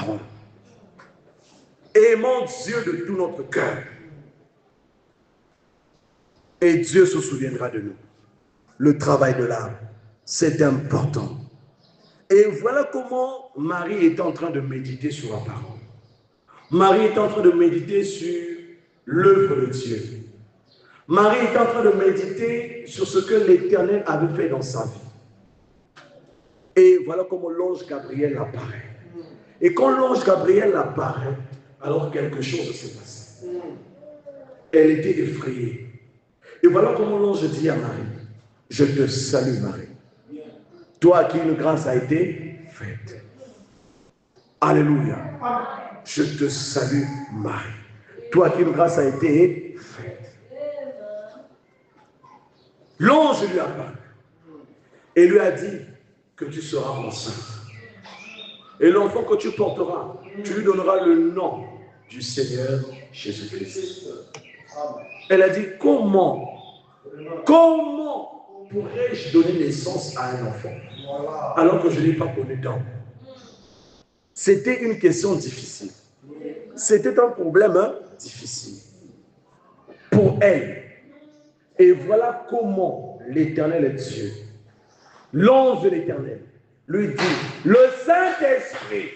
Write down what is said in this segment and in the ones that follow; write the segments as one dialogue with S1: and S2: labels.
S1: parents. Aimons Dieu de tout notre cœur. Et Dieu se souviendra de nous. Le travail de l'âme, c'est important. Et voilà comment Marie est en train de méditer sur la parole. Marie est en train de méditer sur l'œuvre de Dieu. Marie est en train de méditer sur ce que l'Éternel avait fait dans sa vie. Et voilà comment l'ange Gabriel apparaît. Et quand l'ange Gabriel apparaît, alors quelque chose s'est passé. Elle était effrayée. Et voilà comment l'ange dit à Marie, je te salue Marie, toi à qui une grâce a été faite. Alléluia. Je te salue Marie, toi à qui une grâce a été faite. L'ange lui a parlé et lui a dit que tu seras enceinte. Et l'enfant que tu porteras, tu lui donneras le nom du Seigneur Jésus-Christ. Elle a dit, comment pourrais-je donner naissance à un enfant alors que je n'ai pas connu d'homme? C'était une question difficile. C'était un problème difficile pour elle. Et voilà comment l'Éternel est Dieu. L'ange de l'Éternel lui dit, le Saint-Esprit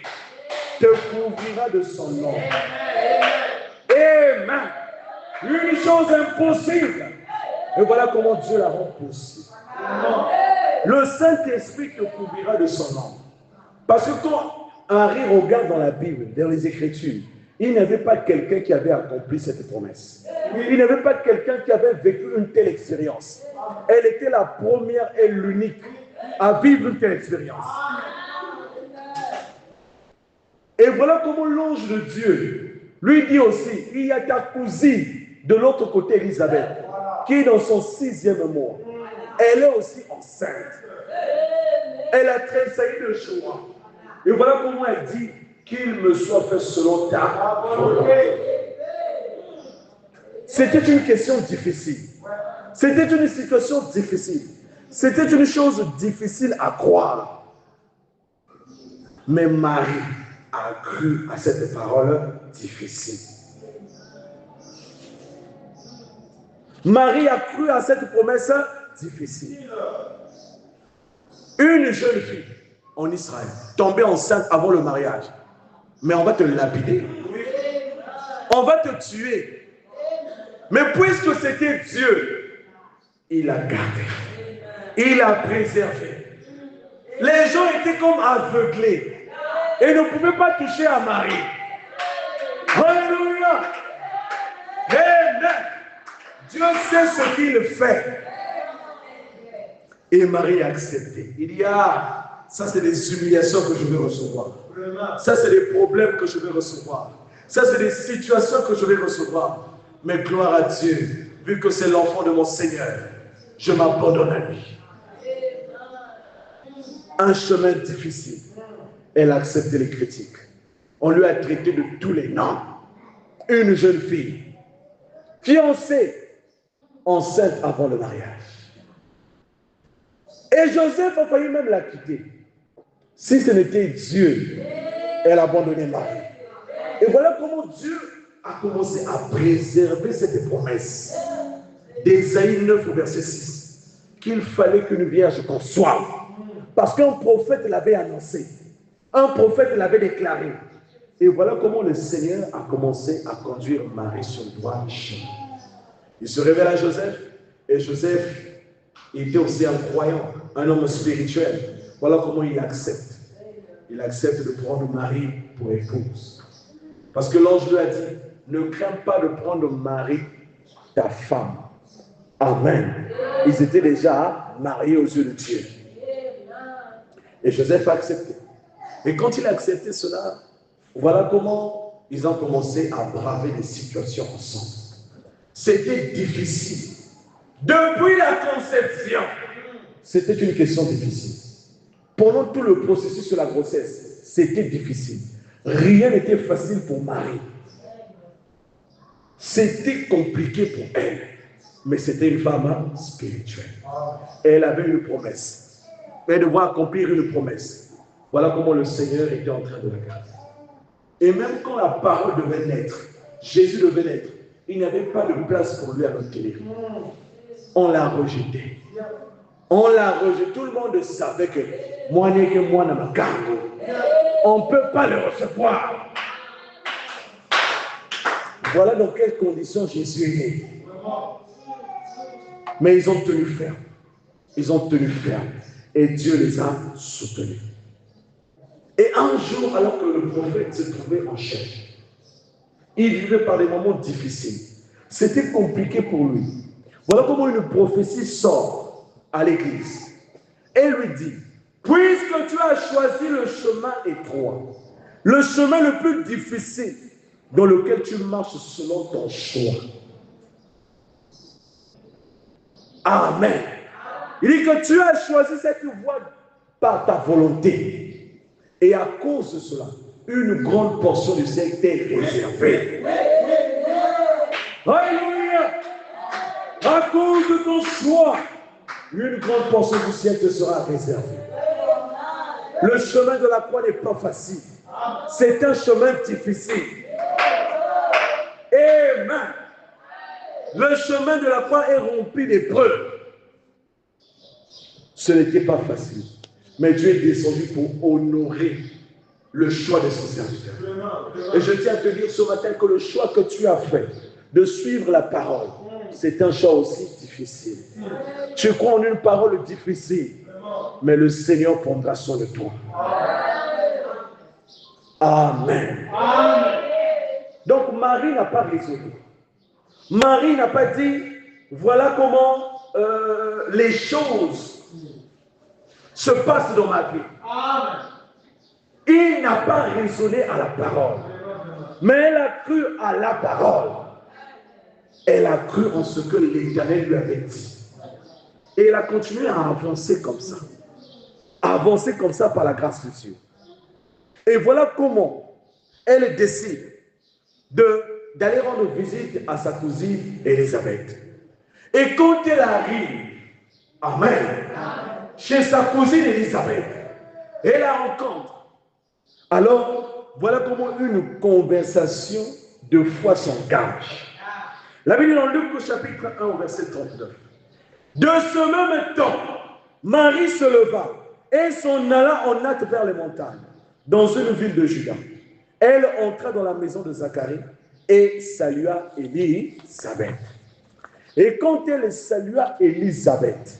S1: te couvrira de son nom. Amen. Une chose impossible. Et voilà comment Dieu la rend possible. Le Saint-Esprit te couvrira de son nom. Parce que quand Henri regarde dans la Bible, dans les Écritures, il n'y avait pas quelqu'un qui avait accompli cette promesse. Il n'y avait pas quelqu'un qui avait vécu une telle expérience. Elle était la première et l'unique à vivre une telle expérience. Et voilà comment l'ange de Dieu lui dit aussi, il y a ta cousine de l'autre côté, Élisabeth, qui est dans son 6e mois. Elle est aussi enceinte. Elle a tressailli de joie. Et voilà comment elle dit qu'il me soit fait selon ta volonté. C'était une question difficile. C'était une situation difficile. C'était une chose difficile à croire. Mais Marie a cru à cette parole difficile. Marie a cru à cette promesse difficile. Une jeune fille en Israël, tombée enceinte avant le mariage, mais on va te lapider. On va te tuer. Mais puisque c'était Dieu, il a gardé. Il a préservé. Les gens étaient comme aveuglés et ne pouvaient pas toucher à Marie. Alléluia. Amen. Dieu sait ce qu'il fait. Et Marie a accepté. Il y a, ça c'est des humiliations que je vais recevoir. Ça c'est des problèmes que je vais recevoir. Ça c'est des situations que je vais recevoir. Mais gloire à Dieu, vu que c'est l'enfant de mon Seigneur, je m'abandonne à lui. Un chemin difficile. Elle a accepté les critiques. On lui a traité de tous les noms. Une jeune fille, fiancée, enceinte avant le mariage. Et Joseph a failli même la quitter. Si ce n'était Dieu, elle a abandonné Marie. Et voilà comment Dieu a commencé à préserver cette promesse. D'Ésaïe 9, verset 6. Qu'il fallait qu'une vierge conçoive. Parce qu'un prophète l'avait annoncé. Un prophète l'avait déclaré. Et voilà comment le Seigneur a commencé à conduire Marie sur le droit chemin. Il se révèle à Joseph. Et Joseph était aussi un croyant, un homme spirituel. Voilà comment il accepte. Il accepte de prendre Marie pour épouse. Parce que l'ange lui a dit, ne crains pas de prendre Marie, ta femme. Amen. Ils étaient déjà mariés aux yeux de Dieu. Et Joseph a accepté. Et quand il a accepté cela, voilà comment ils ont commencé à braver des situations ensemble. C'était difficile. Depuis la conception, c'était une question difficile. Pendant tout le processus de la grossesse, c'était difficile. Rien n'était facile pour Marie. C'était compliqué pour elle. Mais c'était une femme spirituelle. Elle avait une promesse. Elle devait accomplir une promesse. Voilà comment le Seigneur était en train de la garder. Et même quand la parole devait naître, Jésus devait naître, il n'y avait pas de place pour lui à notre télé. On l'a rejeté. On l'a rejeté. Tout le monde savait que moi, n'est que moi, dans ma garde. On ne peut pas le recevoir. Voilà dans quelles conditions Jésus est né. Mais ils ont tenu ferme. Ils ont tenu ferme. Et Dieu les a soutenus. Et un jour, alors que le prophète se trouvait en chair, il vivait par des moments difficiles. C'était compliqué pour lui. Voilà comment une prophétie sort à l'église. Elle lui dit, puisque tu as choisi le chemin étroit, le chemin le plus difficile dans lequel tu marches selon ton choix. Amen. Il dit que tu as choisi cette voie par ta volonté. Et à cause de cela, une grande portion du ciel t'est réservée. Alléluia. À cause de ton choix, une grande portion du ciel te sera réservée. Le chemin de la croix n'est pas facile. C'est un chemin difficile. Amen. Le chemin de la croix est rempli d'épreuves. Ce n'était pas facile. Mais Dieu est descendu pour honorer le choix de son serviteur. Et je tiens à te dire ce matin que le choix que tu as fait de suivre la parole, c'est un choix aussi difficile. Tu crois en une parole difficile, mais le Seigneur prendra soin de toi. Amen. Donc Marie n'a pas raisonné. Marie n'a pas dit, voilà comment les choses se passent dans ma vie. Il n'a pas raisonné à la parole, mais elle a cru à la parole. Elle a cru en ce que l'Éternel lui avait dit. Et elle a continué à avancer comme ça. À avancer comme ça par la grâce de Dieu. Et voilà comment elle décide d'aller rendre visite à sa cousine Élisabeth. Et quand elle arrive, amen, chez sa cousine Élisabeth, elle la rencontre. Alors, voilà comment une conversation de foi s'engage. La Bible dans Luc au chapitre 1 au verset 39. De ce même temps, Marie se leva et s'en alla en hâte vers les montagnes, dans une ville de Juda. Elle entra dans la maison de Zacharie et salua Élisabeth. Et quand elle salua Élisabeth,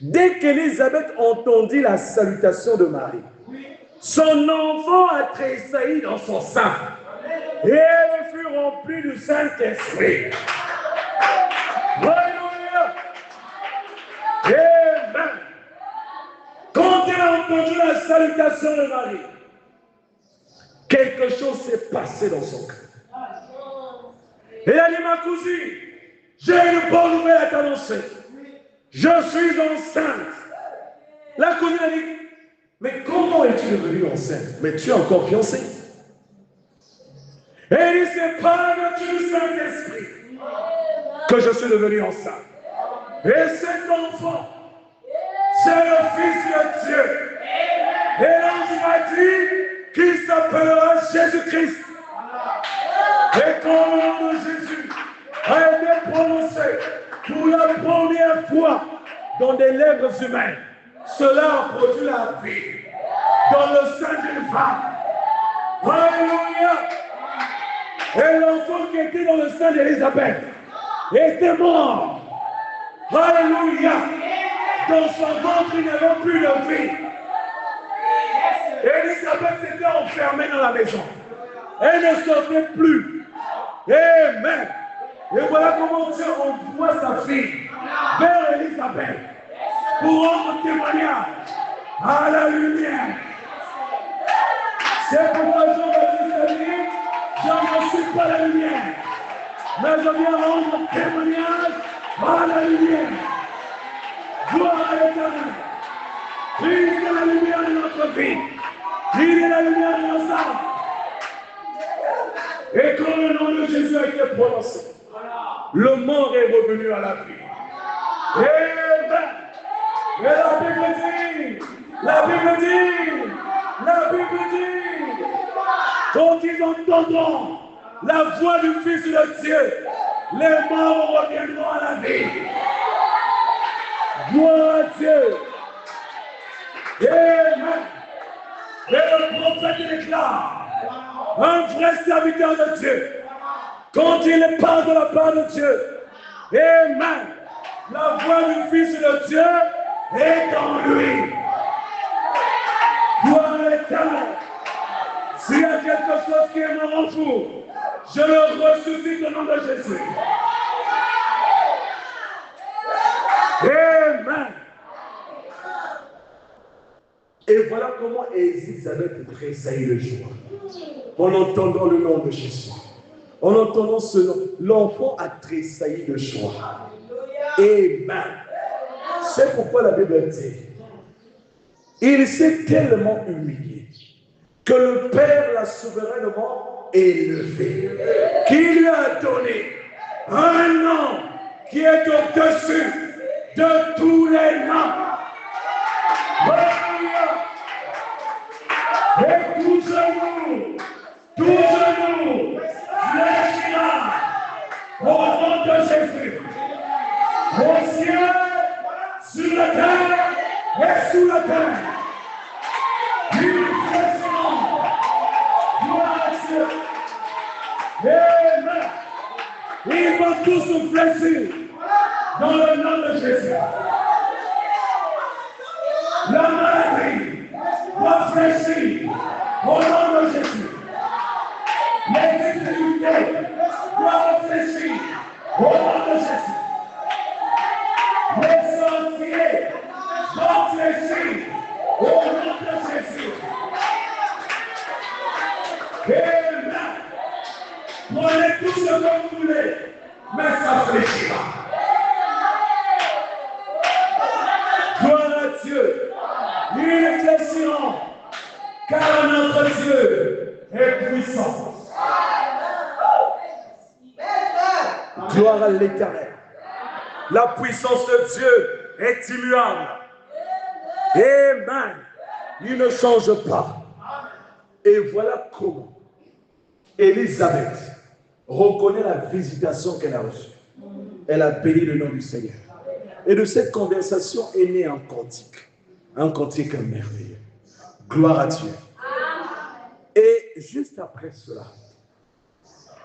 S1: dès qu'Élisabeth entendit la salutation de Marie, son enfant a tressailli dans son sein et elle fut remplie du Saint-Esprit. Alléluia. Amen. Quand elle a entendu la salutation de Marie, quelque chose s'est passé dans son cœur. Elle a dit, ma cousine, j'ai une bonne nouvelle à t'annoncer. Je suis enceinte. La cousine a dit, mais comment es-tu devenue enceinte? Mais tu es encore fiancée. Et il dit, c'est par la vertu du Saint-Esprit que je suis devenue enceinte. Et cet enfant, c'est le Fils de Dieu. Et l'ange m'a dit qu'il s'appellera Jésus-Christ. Et quand le nom de Jésus a été prononcé pour la première fois dans des lèvres humaines, cela a produit la vie dans le sein d'une femme. Alléluia. Et l'enfant qui était dans le sein d'Élisabeth était mort. Alléluia. Dans son ventre, il n'y avait plus de vie. Élisabeth s'était enfermée dans la maison. Elle ne sortait plus. Amen. Et voilà comment Dieu envoie sa fille vers Élisabeth pour rendre témoignage à la lumière. C'est pourquoi Jean-Baptiste a dit, je ne suis pas la lumière, mais je viens rendre témoignage à la lumière. Gloire à l'Éternel. Il est la lumière de notre vie. Il est la lumière de nos âmes. Et quand le nom de Jésus a été prononcé, le mort est revenu à la vie. Amen. Et la Bible dit, Quand ils entendront la voix du Fils de Dieu, les morts reviendront à la vie. Gloire à Dieu. Amen. Et le prophète déclare, un vrai serviteur de Dieu, quand il parle de la part de Dieu, amen, la voix du Fils de Dieu est en lui. Gloire à l'Éternel. S'il y a quelque chose qui est mort en vous, je le ressuscite au nom de Jésus. Amen. Et voilà comment Élisabeth tressaillit de joie en entendant le nom de Jésus. En entendant ce nom, l'enfant a tressailli de joie. Amen. C'est pourquoi la Bible dit, il s'est tellement humilié que le Père l'a souverainement élevé, qui lui a donné un nom qui est au-dessus de tous les noms. Alléluia. Et tout genou fléchira au nom de Jésus. Au ciel, sur la terre et sous la terre. Ils fléchiront. Gloire à Dieu. Amen. Ils vont tous fléchir dans le nom de Jésus. La maladie doit fléchir au nom de Jésus. Les difficultés doivent fléchir au nom de Jésus. Les sorciers doivent fléchir au nom de Jésus. Amen. Prenez tout ce que vous voulez, mais ça fléchira. Gloire à Dieu. Ils fléchiront, car notre Dieu est puissant. Gloire à l'Éternel. La puissance de Dieu est immuable. Amen. Il ne change pas. Et voilà comment Élisabeth reconnaît la visitation qu'elle a reçue. Elle a béni le nom du Seigneur. Et de cette conversation est né un cantique merveilleux. Gloire à Dieu. Et juste après cela,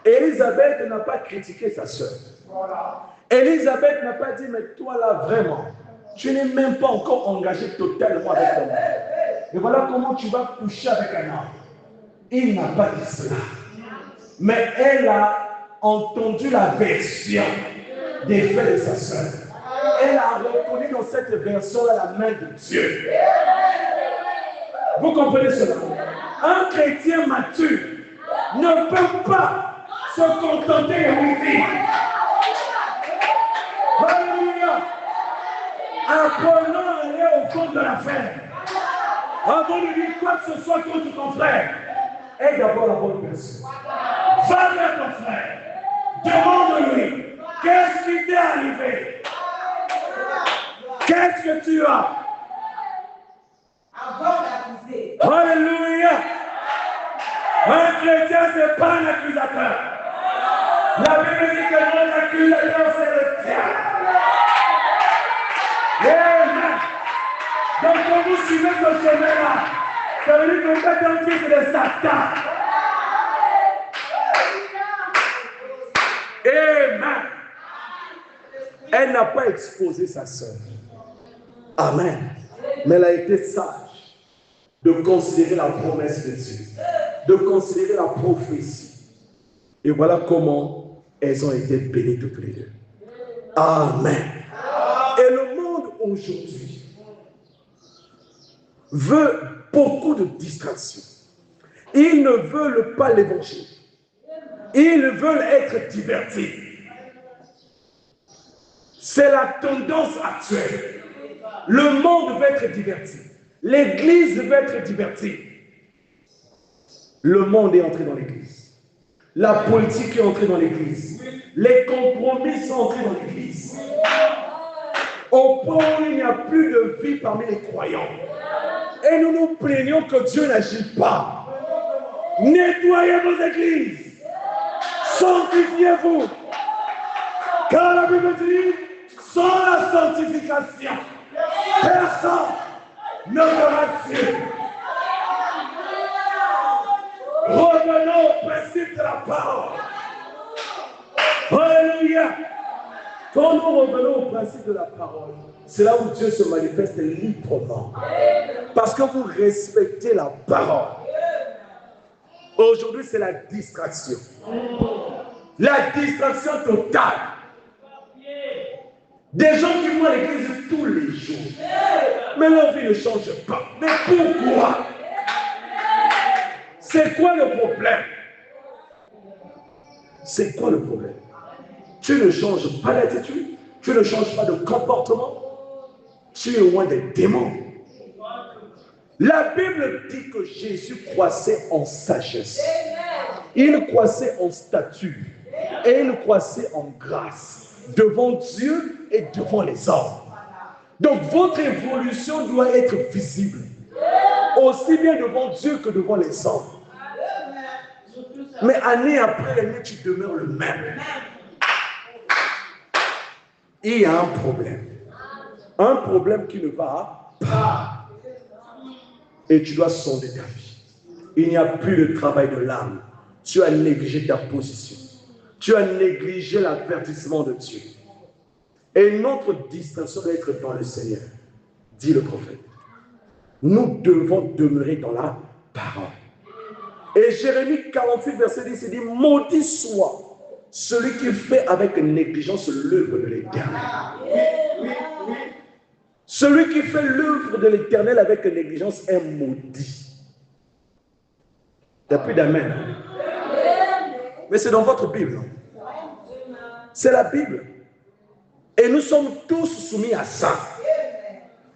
S1: Élisabeth n'a pas critiqué sa sœur. Élisabeth n'a pas dit, mais toi là vraiment, tu n'es même pas encore engagé totalement avec ton mari. Et voilà comment tu vas coucher avec un homme. Il n'a pas dit cela. Mais elle a entendu la version des faits de sa sœur. Elle a reconnu dans cette version-là la main de Dieu. Vous comprenez cela? Un chrétien mature ne peut pas se contenter de lui. Alléluia. Apprenons à aller au fond de l'affaire. Avant de dire quoi que ce soit contre ton frère, aie d'abord la bonne personne. Va vers ton frère. Demande-lui, qu'est-ce qui t'est arrivé? Qu'est-ce que tu as?
S2: Avant d'accuser.
S1: Alléluia. Un chrétien, ce n'est pas un accusateur. La Bible dit que mon accusateur, c'est le diable. Amen. Donc, quand vous suivez ce chemin-là, ça veut dire que vous êtes un fils de Satan. Amen. Elle n'a pas exposé sa sœur. Amen. Mais elle a été sage de considérer la promesse de Dieu, de considérer la prophétie. Et voilà comment elles ont été bénies toutes les deux. Amen. Et le monde aujourd'hui veut beaucoup de distractions. Ils ne veulent pas l'évangile. Ils veulent être divertis. C'est la tendance actuelle. Le monde veut être diverti. L'église veut être divertie. Le monde est entré dans l'église. La politique est entrée dans l'église. Les compromis sont entrés dans l'église. Au point où il n'y a plus de vie parmi les croyants. Et nous nous plaignons que Dieu n'agit pas. Nettoyez vos églises. Sanctifiez-vous. Car la Bible dit, sans la sanctification, personne ne verra Dieu. Revenons au principe de la parole. Alléluia. Quand nous revenons au principe de la parole, c'est là où Dieu se manifeste librement. Parce que vous respectez la parole. Aujourd'hui, c'est la distraction. La distraction totale. Des gens qui vont à l'église tous les jours. Mais leur vie ne change pas. Mais pourquoi? C'est quoi le problème? C'est quoi le problème? Tu ne changes pas d'attitude. Tu ne changes pas de comportement. Tu es loin des démons. La Bible dit que Jésus croissait en sagesse. Il croissait en statut. Et il croissait en grâce. Devant Dieu et devant les hommes. Donc votre évolution doit être visible. Aussi bien devant Dieu que devant les hommes. Mais année après année, tu demeures le même. Il y a un problème. Un problème qui ne va pas. Et tu dois sonder ta vie. Il n'y a plus de travail de l'âme. Tu as négligé ta position. Tu as négligé l'avertissement de Dieu. Et notre distraction doit être dans le Seigneur, dit le prophète. Nous devons demeurer dans la parole. Et Jérémie 48, verset 10, il dit, maudit soit celui qui fait avec négligence l'œuvre de l'Éternel. Celui qui fait l'œuvre de l'Éternel avec négligence est maudit. Il n'y a plus d'amen. Mais c'est dans votre Bible. C'est la Bible. Et nous sommes tous soumis à ça.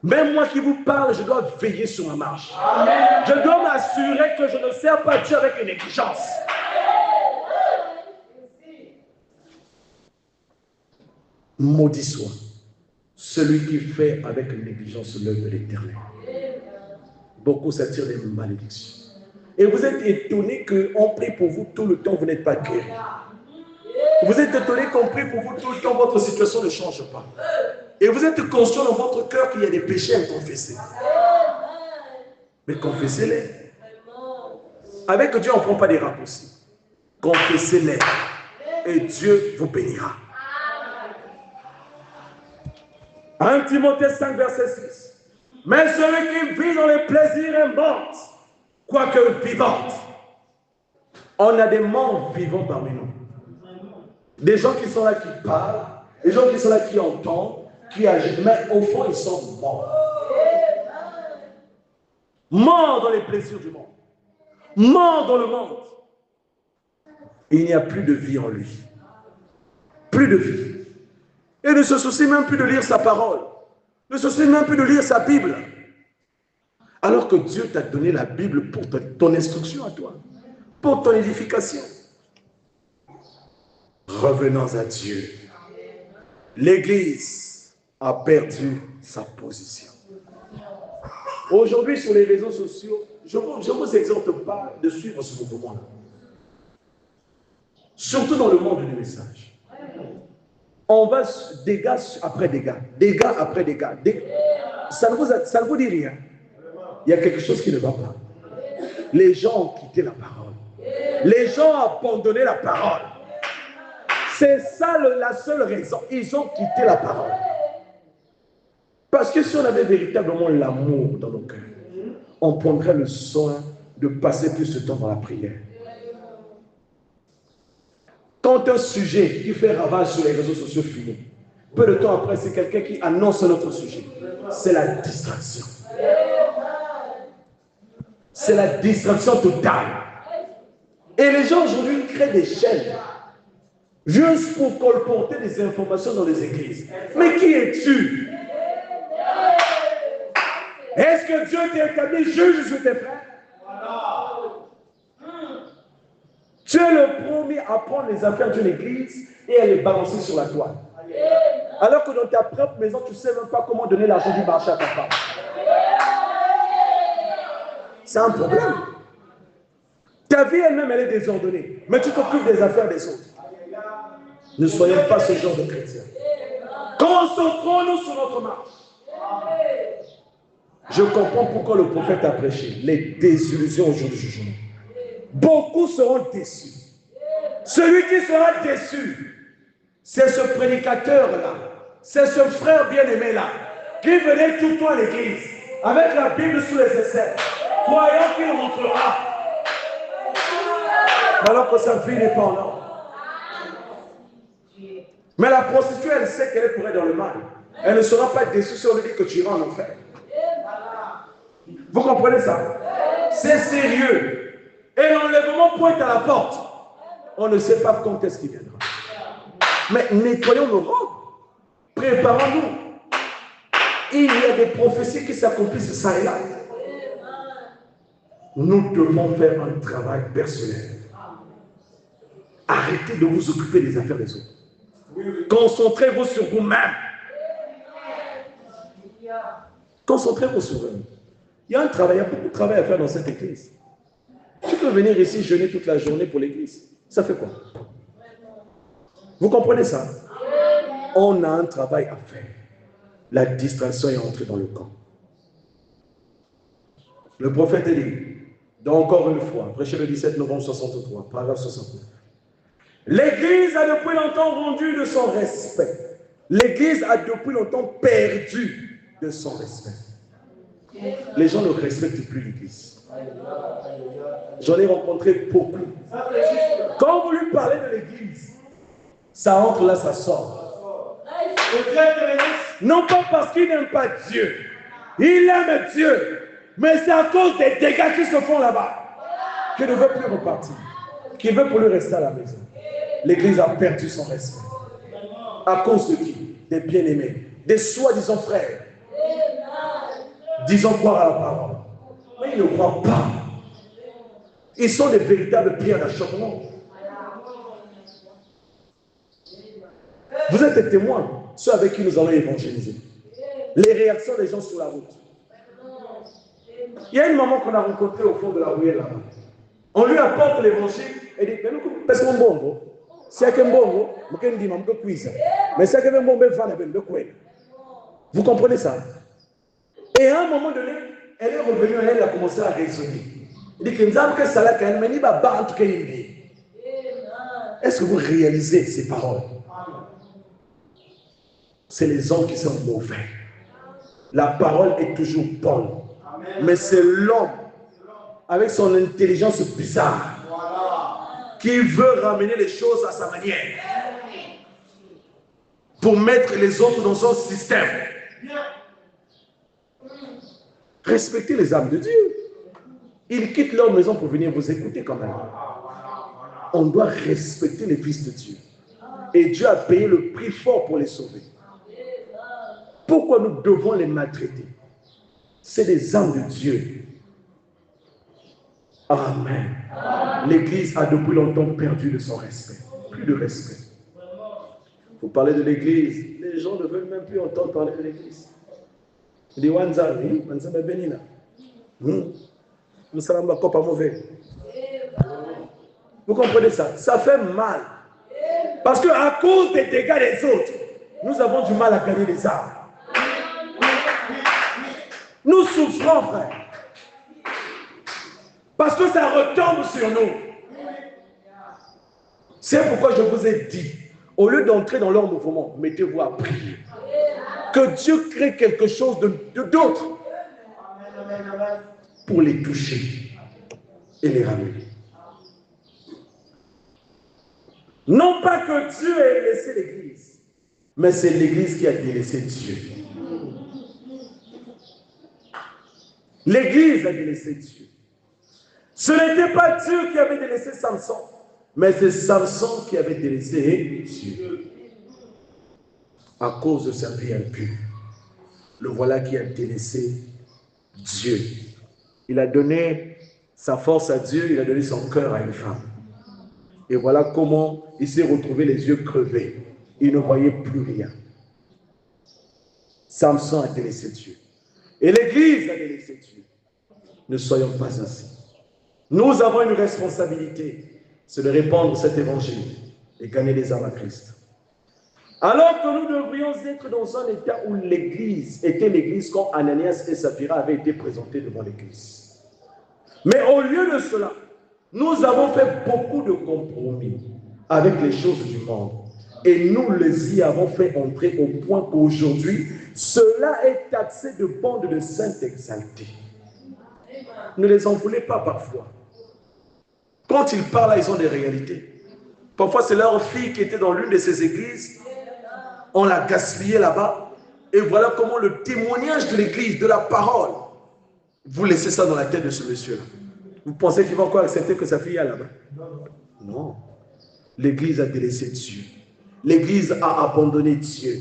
S1: Même moi qui vous parle, je dois veiller sur ma marche. Je dois m'assurer que je ne sers pas Dieu avec négligence. Maudit soit celui qui fait avec négligence l'œuvre de l'Éternel. Beaucoup s'attirent des malédictions. Et vous êtes étonné qu'on prie pour vous tout le temps, vous n'êtes pas guéri. Vous êtes étonné qu'on prie pour vous tout le temps, votre situation ne change pas. Et vous êtes conscient dans votre cœur qu'il y a des péchés à confesser. Mais confessez-les. Avec Dieu, on ne prend pas des raccourcis. Confessez-les. Et Dieu vous bénira. 1 Timothée 5, verset 6. Mais celui qui vit dans les plaisirs est mort, quoique vivante. On a des morts vivants parmi nous. Des gens qui sont là qui parlent, des gens qui sont là qui entendent, qui agissent, mais au fond ils sont morts. Morts dans les plaisirs du monde. Morts dans le monde. Il n'y a plus de vie en lui. Plus de vie. Et ne se soucie même plus de lire sa parole. Ne se soucie même plus de lire sa Bible. Alors que Dieu t'a donné la Bible pour ton instruction à toi. Pour ton édification. Revenons à Dieu. L'Église a perdu sa position. Aujourd'hui, sur les réseaux sociaux, je ne vous exhorte pas de suivre ce mouvement-là. Surtout dans le monde du message. On va dégâts après dégâts, dégâts après dégâts. Ça ne vous dit rien. Il y a quelque chose qui ne va pas. Les gens ont quitté la parole. Les gens ont abandonné la parole. C'est ça la seule raison. Ils ont quitté la parole. Parce que si on avait véritablement l'amour dans nos cœurs, on prendrait le soin de passer plus de temps dans la prière. Quand un sujet qui fait ravage sur les réseaux sociaux finit, peu de temps après, c'est quelqu'un qui annonce un autre sujet. C'est la distraction. C'est la distraction totale. Et les gens aujourd'hui créent des chaînes juste pour colporter des informations dans les églises. Mais qui es-tu? Est-ce que Dieu t'a établi juge sur tes frères? Tu es le premier à prendre les affaires d'une église et à les balancer sur la toile. Alors que dans ta propre maison, tu ne sais même pas comment donner l'argent du marché à ta femme. C'est un problème. Ta Ta vie elle-même, elle est désordonnée. Mais tu t'occupes des affaires des autres. Ne soyons pas ce genre de chrétiens. Concentrons-nous sur notre marche. Je comprends pourquoi le prophète a prêché les désillusions au jour du jugement. Beaucoup seront déçus. Celui qui sera déçu, c'est ce prédicateur-là, c'est ce frère bien-aimé-là, qui venait tout le temps à l'église, avec la Bible sous les aisselles, croyant qu'il rentrera, alors que sa vie n'est pas en ordre. Mais la prostituée, elle sait qu'elle pourrait dans le mal. Elle ne sera pas déçue si on lui dit que tu iras en enfer. Vous comprenez ça? C'est sérieux. Et l'enlèvement pointe à la porte. On ne sait pas quand est-ce qu'il viendra. Mais nettoyons nos robes. Préparons-nous. Il y a des prophéties qui s'accomplissent ça et là. Nous devons faire un travail personnel. Arrêtez de vous occuper des affaires des autres. Concentrez-vous sur vous-même. Concentrez-vous sur vous-même. Il y a un travail, il y a beaucoup de travail à faire dans cette église. Tu peux venir ici jeûner toute la journée pour l'église. Ça fait quoi? Vous comprenez ça? On a un travail à faire. La distraction est entrée dans le camp. Le prophète dit, donc encore une fois, prêché le 17 novembre 63, paragraphe 69. L'Église a depuis longtemps rendu de son respect. L'Église a depuis longtemps perdu de son respect. Les gens ne respectent plus l'Église. J'en ai rencontré beaucoup. Quand vous lui parlez de l'Église, ça entre là, ça sort. Non pas parce qu'il n'aime pas Dieu. Il aime Dieu. Mais c'est à cause des dégâts qui se font là-bas qu'il ne veut plus repartir. Qu'il veut pour lui rester à la maison. L'Église a perdu son respect. À cause de qui? Des bien-aimés. Des soi-disant frères. Disons croire à la parole. Mais ils ne croient pas. Ils sont des véritables pierres d'achoppement. Vous êtes des témoins, ceux avec qui nous allons évangéliser. Les réactions des gens sur la route. Il y a une maman qu'on a rencontrée au fond de la ruelle là-bas. On lui apporte l'évangile et dit, parce qu'on bon, si un bon, mais si un bon, vous comprenez ça? Et à un moment donné, elle est revenue, elle a commencé à raisonner. Elle dit que est-ce que vous réalisez ces paroles? C'est les hommes qui sont mauvais. La parole est toujours bonne. Mais c'est l'homme, avec son intelligence bizarre, qui veut ramener les choses à sa manière. Pour mettre les autres dans son système. Respectez les âmes de Dieu. Ils quittent leur maison pour venir vous écouter quand même. On doit respecter les fils de Dieu. Et Dieu a payé le prix fort pour les sauver. Pourquoi nous devons les maltraiter? C'est des âmes de Dieu. Amen. L'Église a depuis longtemps perdu de son respect. Plus de respect. Vous parlez de l'Église, les gens ne veulent même plus entendre parler de l'Église. Ils disent, vous comprenez ça? Ça fait mal. Parce qu'à cause des dégâts des autres, nous avons du mal à gagner les âmes. Nous souffrons, frère. Parce que ça retombe sur nous. C'est pourquoi je vous ai dit, au lieu d'entrer dans leur mouvement, mettez-vous à prier. Que Dieu crée quelque chose d'autre pour les toucher et les ramener. Non pas que Dieu ait laissé l'Église, mais c'est l'Église qui a délaissé Dieu. L'Église a délaissé Dieu. Ce n'était pas Dieu qui avait délaissé Samson, mais c'est Samson qui avait délaissé Dieu. À cause de sa vie impure. Le voilà qui a délaissé Dieu. Il a donné sa force à Dieu, il a donné son cœur à une femme. Et voilà comment il s'est retrouvé les yeux crevés. Il ne voyait plus rien. Samson a délaissé Dieu. Et l'Église a délaissé Dieu. Ne soyons pas ainsi. Nous avons une responsabilité, c'est de répandre cet évangile et gagner des âmes à Christ. Alors que nous devrions être dans un état où l'église était l'église quand Ananias et Saphira avaient été présentés devant l'église. Mais au lieu de cela, nous avons fait beaucoup de compromis avec les choses du monde. Et nous les y avons fait entrer au point qu'aujourd'hui, cela est taxé de bandes de saintes exaltées. Ne les en voulez pas parfois. Quand ils parlent, ils ont des réalités. Parfois, c'est leur fille qui était dans l'une de ces églises. On l'a gaspillée là-bas. Et voilà comment le témoignage de l'église, de la parole, vous laissez ça dans la tête de ce monsieur-là. Vous pensez qu'il va encore accepter que sa fille est là-bas? Non. L'église a délaissé Dieu. L'église a abandonné Dieu.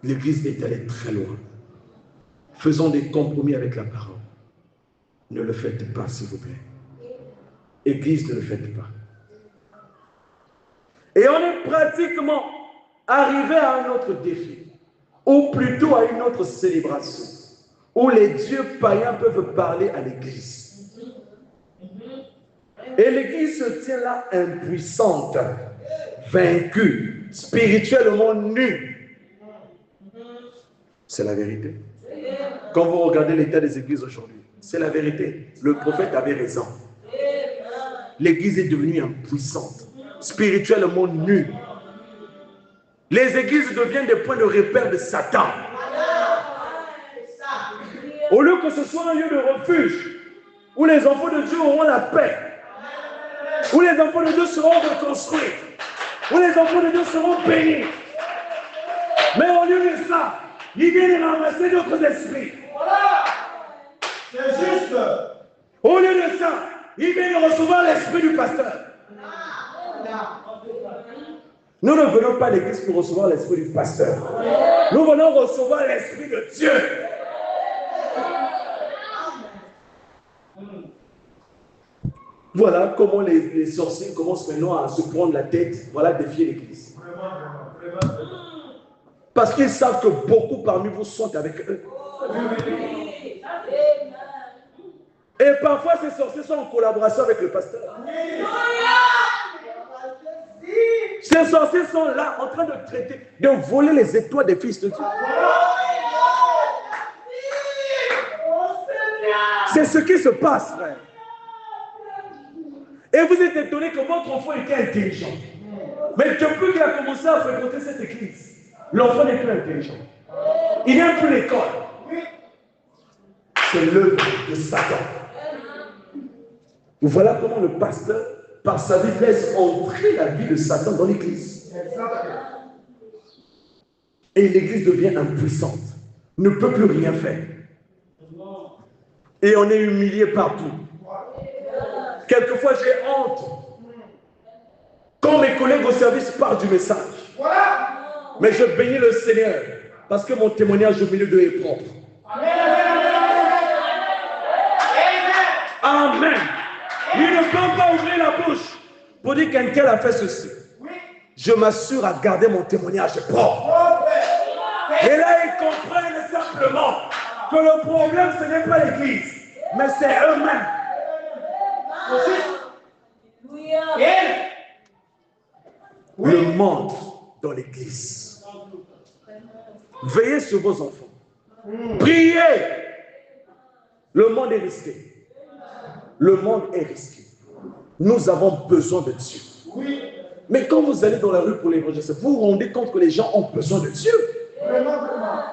S1: L'église est allée très loin. Faisons des compromis avec la parole. Ne le faites pas, s'il vous plaît. Église, ne le faites pas. Et on est pratiquement arrivé à un autre défi, ou plutôt à une autre célébration, où les dieux païens peuvent parler à l'église. Et l'église se tient là impuissante, vaincue, spirituellement nue. C'est la vérité. Quand vous regardez l'état des églises aujourd'hui, c'est la vérité. Le prophète avait raison. L'église est devenue impuissante, spirituellement nue. Les églises deviennent des points de repère de Satan. Au lieu que ce soit un lieu de refuge, où les enfants de Dieu auront la paix, où les enfants de Dieu seront reconstruits, où les enfants de Dieu seront bénis. Mais au lieu de ça, ils viennent ramasser d'autres esprits. C'est juste. Au lieu de ça, ils viennent recevoir l'esprit du pasteur. Nous ne venons pas à l'église pour recevoir l'esprit du pasteur. Nous venons recevoir l'esprit de Dieu. Voilà comment les sorciers commencent maintenant à se prendre la tête, voilà, défier l'église. Parce qu'ils savent que beaucoup parmi vous sont avec eux. Et parfois, ces sorciers sont en collaboration avec le pasteur. Ces sorciers sont là en train de traiter, de voler les étoiles des fils de Dieu. C'est ce qui se passe, frère. Et vous êtes étonné que votre enfant était intelligent. Mais depuis qu'il a commencé à fréquenter cette église, l'enfant n'est plus intelligent. Il n'aime plus l'école. C'est l'œuvre de Satan. Voilà comment le pasteur, par sa vie, laisse entrer la vie de Satan dans l'église. Et l'église devient impuissante, ne peut plus rien faire. Et on est humilié partout. Quelquefois, j'ai honte quand mes collègues au service parlent du message. Mais je bénis le Seigneur parce que mon témoignage au milieu d'eux est propre. Amen. Il ne peut pas ouvrir la bouche pour dire qu'un a fait ceci. Je m'assure à garder mon témoignage propre. Et là, ils comprennent simplement que le problème, ce n'est pas l'église, mais c'est eux-mêmes. Le monde dans l'église. Veillez sur vos enfants. Priez. Le monde est risqué. Le monde est risqué. Nous avons besoin de Dieu. Mais quand vous allez dans la rue pour l'évangélisation, vous vous rendez compte que les gens ont besoin de Dieu.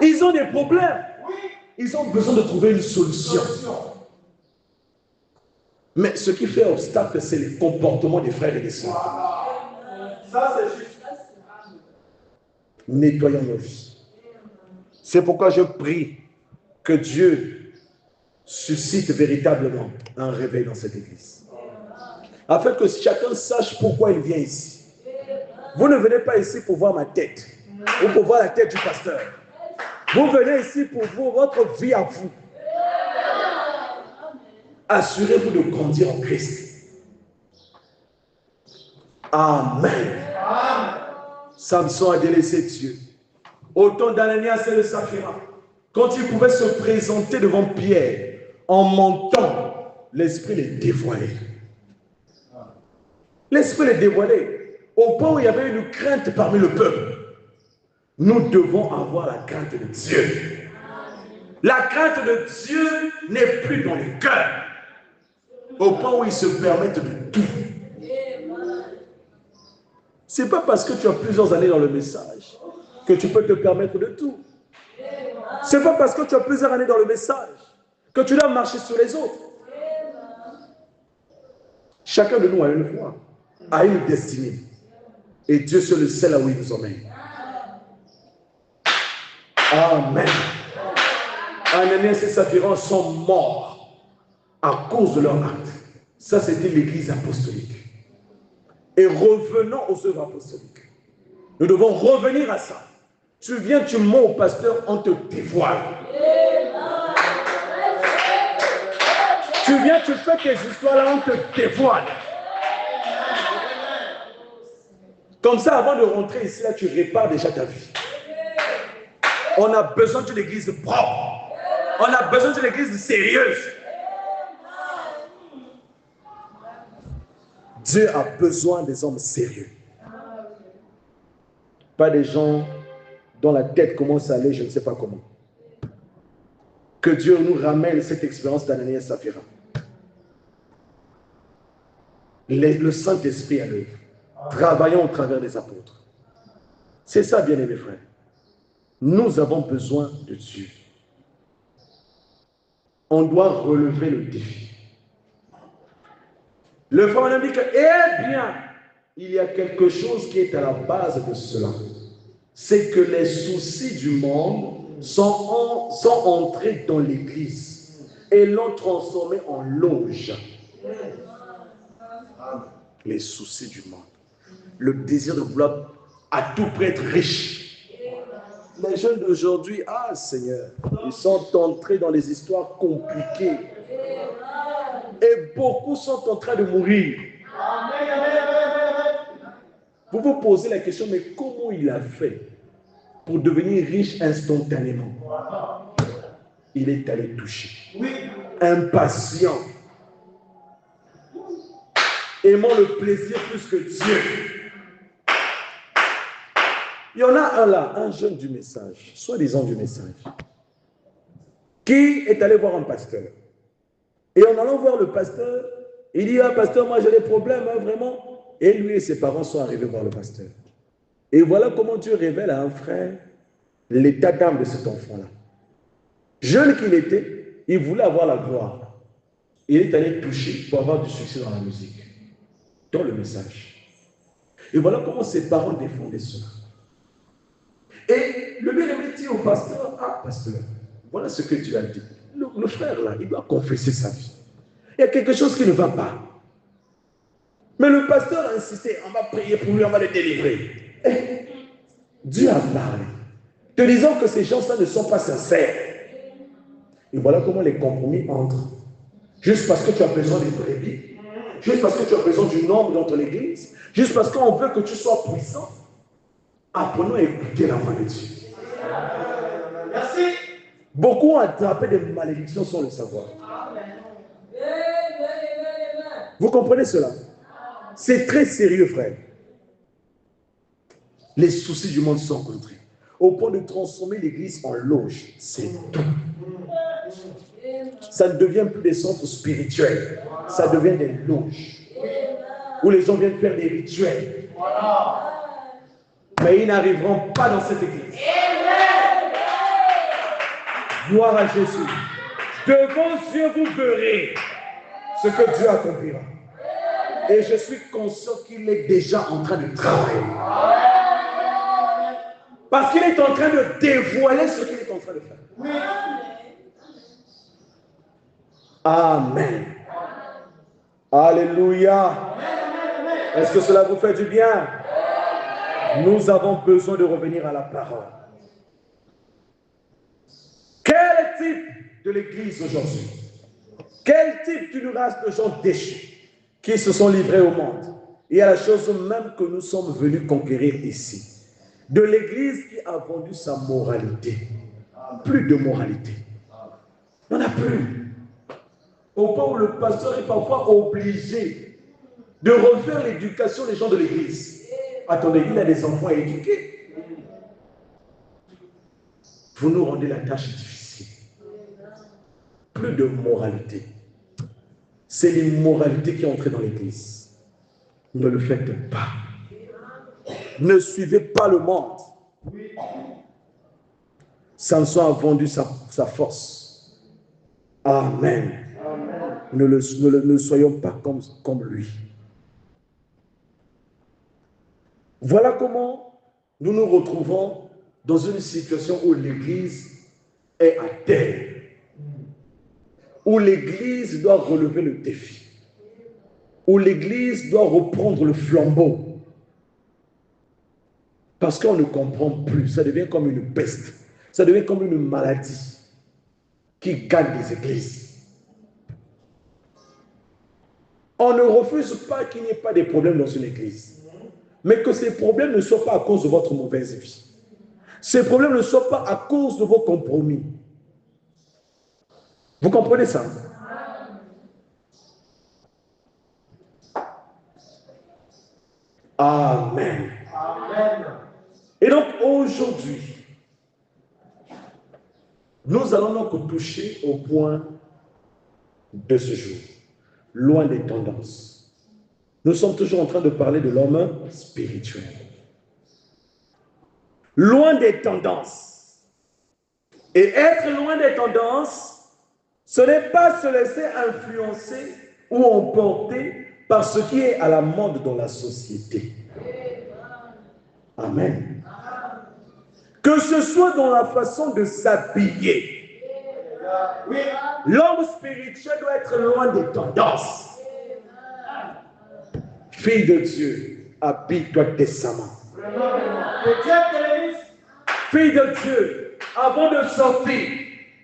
S1: Ils ont des problèmes. Ils ont besoin de trouver une solution. Mais ce qui fait obstacle, c'est le comportement des frères et des sœurs. Ça, c'est juste. Nettoyons nos vies. C'est pourquoi je prie que Dieu suscite véritablement un réveil dans cette église. Afin que chacun sache pourquoi il vient ici. Vous ne venez pas ici pour voir ma tête ou pour voir la tête du pasteur. Vous venez ici pour voir votre vie à vous. Assurez-vous de grandir en Christ. Amen. Samson a délaissé Dieu. Au temps d'Ananias et de Saphira, quand il pouvait se présenter devant Pierre en mentant, l'esprit les dévoilait. L'esprit les dévoilait. Au point où il y avait une crainte parmi le peuple. Nous devons avoir la crainte de Dieu. La crainte de Dieu n'est plus dans les cœurs. Au point où ils se permettent de tout. Ce n'est pas parce que tu as plusieurs années dans le message que tu peux te permettre de tout. Ce n'est pas parce que tu as plusieurs années dans le message que tu dois marcher sur les autres. Chacun de nous a une voie, a une destinée. Et Dieu seul le sait là où il nous emmène. Amen. Ananias et Saphira sont morts à cause de leur acte. Ça, c'était l'église apostolique. Et revenons aux œuvres apostoliques. Nous devons revenir à ça. Tu viens, tu mens au pasteur, on te dévoile. Tu viens, tu fais tes histoires là, on te dévoile. Comme ça, avant de rentrer ici, là, tu répares déjà ta vie. On a besoin d'une église propre. On a besoin d'une église sérieuse. Dieu a besoin des hommes sérieux. Pas des gens dont la tête commence à aller, je ne sais pas comment. Que Dieu nous ramène cette expérience d'Ananias et Saphira. Le Saint-Esprit à l'œuvre. Travaillons au travers des apôtres. C'est ça, bien-aimés frères. Nous avons besoin de Dieu. On doit relever le défi. Le frère dit que, eh bien, il y a quelque chose qui est à la base de cela. C'est que les soucis du monde sont entrés dans l'église et l'ont transformé en loge. Les soucis du monde. Le désir de vouloir à tout prix être riche. Les jeunes d'aujourd'hui, ah Seigneur, ils sont entrés dans les histoires compliquées. Et beaucoup sont en train de mourir. Vous vous posez la question, mais comment il a fait pour devenir riche instantanément? Il est allé toucher. Impatient. Aimant le plaisir plus que Dieu. Il y en a un là, un jeune du message, soi-disant du message, qui est allé voir un pasteur. Et en allant voir le pasteur, il dit, ah pasteur, moi j'ai des problèmes, hein, vraiment. Et lui et ses parents sont arrivés voir le pasteur. Et voilà comment Dieu révèle à un frère l'état d'âme de cet enfant-là. Jeune qu'il était, il voulait avoir la gloire. Il est allé toucher pour avoir du succès dans la musique, dans le message. Et voilà comment ses parents défendaient cela. Et le bien-aimé dit au pasteur, ah pasteur, voilà ce que tu as dit. Le frère là, il doit confesser sa vie. Il y a quelque chose qui ne va pas. Mais le pasteur a insisté, on va prier pour lui, on va le délivrer. Et Dieu a parlé, te disant que ces gens-là ne sont pas sincères. Et voilà comment les compromis entrent. Juste parce que tu as besoin d'une brebis, juste parce que tu as besoin du nombre dans ton église, juste parce qu'on veut que tu sois puissant. Apprenons à écouter la voix de Dieu. Merci. Beaucoup ont attrapé des malédictions sans le savoir. Vous comprenez cela? C'est très sérieux, frère. Les soucis du monde sont rencontrés. Au point de transformer l'église en loge. C'est tout. Ça ne devient plus des centres spirituels. Ça devient des loges. Où les gens viennent faire des rituels. Mais ils n'arriveront pas dans cette église. Gloire à Jésus. Devant Dieu, vous verrez ce que Dieu accomplira. Et je suis conscient qu'il est déjà en train de travailler. Parce qu'il est en train de dévoiler ce qu'il est en train de faire. Amen. Alléluia. Est-ce que cela vous fait du bien? Nous avons besoin de revenir à la parole. Quel type de l'église aujourd'hui? Quel type d'une race de gens déchus qui se sont livrés au monde et à la chose même que nous sommes venus conquérir ici? De l'église qui a vendu sa moralité. Plus de moralité. On n'a plus. au point où le pasteur est parfois obligé de refaire l'éducation des gens de l'église. Attendez, il a des enfants à éduquer. Vous nous rendez la tâche difficile. Plus de moralité. C'est l'immoralité qui est entrée dans l'église. Ne le faites pas. Ne suivez pas le monde. Samson a vendu sa force. Amen. Ne soyons pas comme lui. Voilà comment nous nous retrouvons dans une situation où l'Église est à terre, où l'Église doit relever le défi, où l'Église doit reprendre le flambeau, parce qu'on ne comprend plus, ça devient comme une peste, ça devient comme une maladie qui gagne les églises. On ne refuse pas qu'il n'y ait pas de problèmes dans une église, mais que ces problèmes ne soient pas à cause de votre mauvaise vie. Ces problèmes ne soient pas à cause de vos compromis. Vous comprenez ça? Amen. Amen. Et donc aujourd'hui, nous allons donc toucher au point de ce jour, loin des tendances. Nous sommes toujours en train de parler de l'homme spirituel. Loin des tendances. Et être loin des tendances, ce n'est pas se laisser influencer ou emporter par ce qui est à la mode dans la société. Amen. Que ce soit dans la façon de s'habiller. Oui. L'homme spirituel doit être loin des tendances. Fille de Dieu, habille-toi décemment. Fille de Dieu, avant de sortir,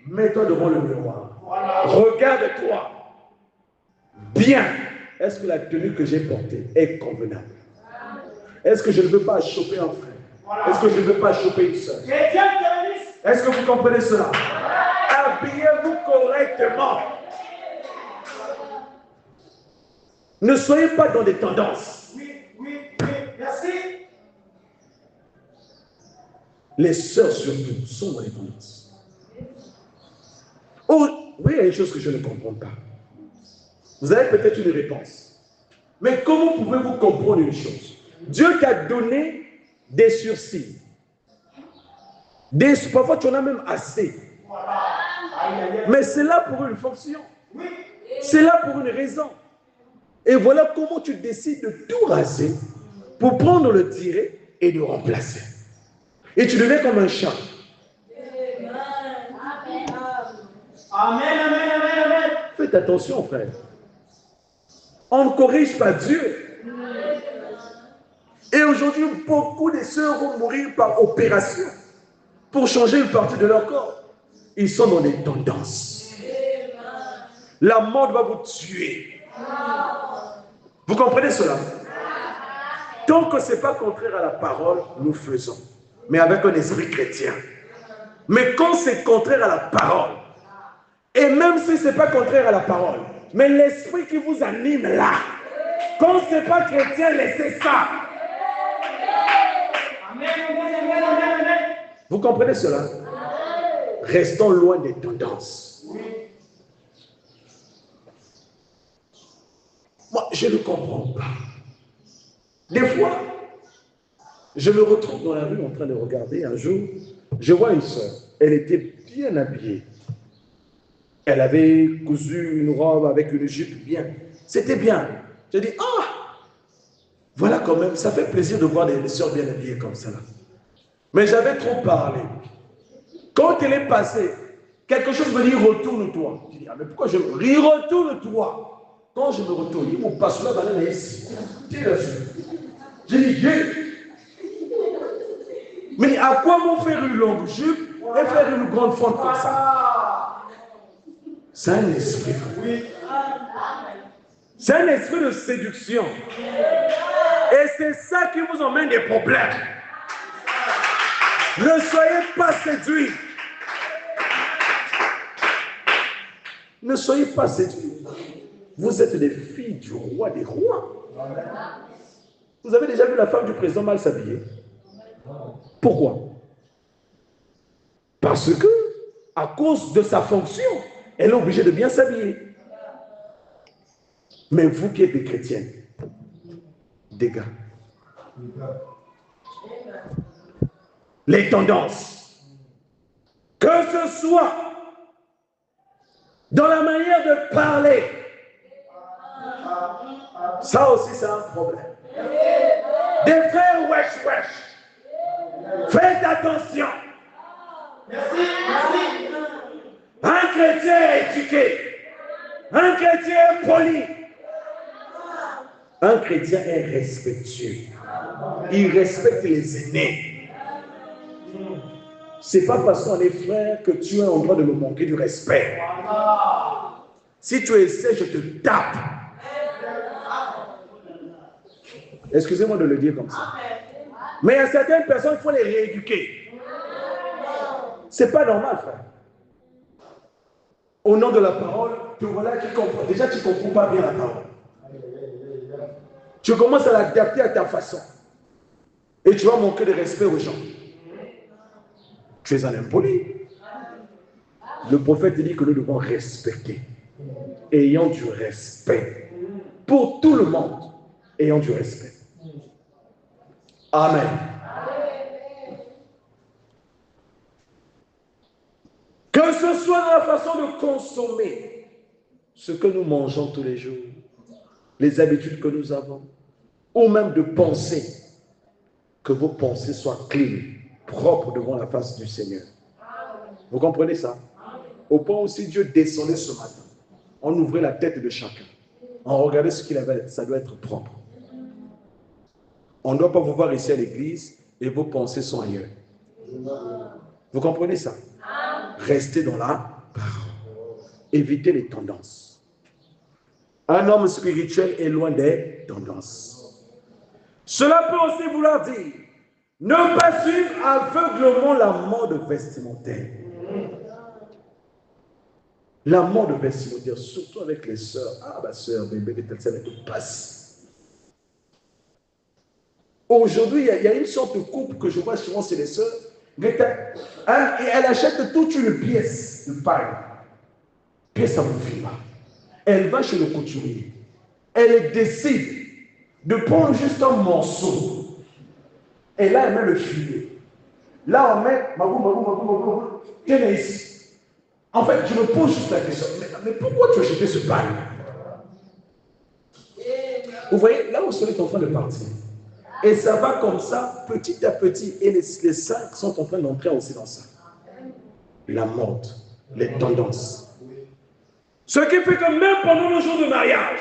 S1: mets-toi devant le miroir. Regarde-toi. Bien. Est-ce que la tenue que j'ai portée est convenable? Est-ce que je ne veux pas choper un frère? Est-ce que je ne veux pas choper une soeur? Est-ce que vous comprenez cela? Habillez-vous correctement. Ne soyez pas dans des tendances. Oui, merci. Les sœurs surtout sont dans les tendances. Oh, oui, il y a une chose que je ne comprends pas. Vous avez peut-être une réponse. Mais comment pouvez-vous comprendre une chose? Dieu t'a donné des sursis. Parfois, tu en as même assez. Mais c'est là pour une fonction. C'est là pour une raison. Et voilà comment tu décides de tout raser pour prendre le tiret et le remplacer. Et tu deviens comme un chat. Amen, amen, amen, amen. Faites attention, frère. On ne corrige pas Dieu. Et aujourd'hui, beaucoup de sœurs vont mourir par opération pour changer une partie de leur corps. Ils sont dans des tendances. La mode va vous tuer. Vous comprenez cela? Tant que ce n'est pas contraire à la parole, nous faisons. Mais avec un esprit chrétien. Mais quand c'est contraire à la parole, et même si ce n'est pas contraire à la parole, mais l'esprit qui vous anime là, quand ce n'est pas chrétien, laissez ça. Vous comprenez cela? Restons loin des tendances. Moi, je ne comprends pas. Des fois, je me retrouve dans la rue en train de regarder. Un jour, je vois une soeur. Elle était bien habillée. Elle avait cousu une robe avec une jupe bien. C'était bien. Je dis, voilà quand même, ça fait plaisir de voir des soeurs bien habillées comme ça. Là. Mais j'avais trop parlé. Quand elle est passée, quelque chose me dit, retourne-toi. Je dis, mais pourquoi je me dis, retourne-toi. Quand je me retourne, il me passe la banane ici. J'ai dit, mais à quoi m'en faire une longue jupe et faire une grande fente comme ça? C'est un esprit. C'est un esprit de séduction. Et c'est ça qui vous emmène des problèmes. Ne soyez pas séduits. Ne soyez pas séduits. Vous êtes des filles du roi des rois. Vous avez déjà vu la femme du président mal s'habiller? Pourquoi? Parce que, à cause de sa fonction, elle est obligée de bien s'habiller. Mais vous qui êtes des chrétiennes, dégâts. Les tendances, que ce soit dans la manière de parler, ça aussi c'est un problème. Des frères wesh wesh, faites attention. Un chrétien éduqué, un chrétien poli, un chrétien est respectueux. Il respecte les aînés. C'est pas parce qu'on est frère que tu es en droit de me manquer du respect. Si tu essaies, je te tape. Excusez-moi de le dire comme ça. Mais il y a certaines personnes, il faut les rééduquer. C'est pas normal, frère. Au nom de la parole, te voilà qui comprend. Déjà, tu ne comprends pas bien la parole. Tu commences à l'adapter à ta façon. Et tu vas manquer de respect aux gens. Tu es un impoli. Le prophète dit que nous devons respecter. Ayant du respect. Pour tout le monde. Ayant du respect. Amen. Que ce soit dans la façon de consommer ce que nous mangeons tous les jours, les habitudes que nous avons, ou même de penser, que vos pensées soient clean, propres devant la face du Seigneur. Vous comprenez ça? Au point où si Dieu descendait ce matin, on ouvrait la tête de chacun, on regardait ce qu'il avait, ça doit être propre. On ne doit pas vous voir ici à l'église et vos pensées sont ailleurs. Vous comprenez ça? Restez dans la parole. Évitez les tendances. Un homme spirituel est loin des tendances. Cela peut aussi vouloir dire ne pas suivre aveuglement la mode vestimentaire. La mode vestimentaire, surtout avec les sœurs. Ah, ma sœur, bébé, ça ne te passe. Aujourd'hui, il y a une sorte de couple que je vois souvent chez les sœurs. Et elle achète toute une pièce de paille. Pièce à mon film. Elle va chez le couturier. Elle décide de prendre juste un morceau. Et là, elle met le filet. Là, on met tiens ici. En fait, je me pose juste la question. Mais pourquoi tu as acheté ce paille? Vous voyez, là où le soleil est en train de partir. Et ça va comme ça, petit à petit. Et les cinq sont en train d'entrer aussi dans ça. La mode, les tendances. Ce qui fait que même pendant le jour de mariage,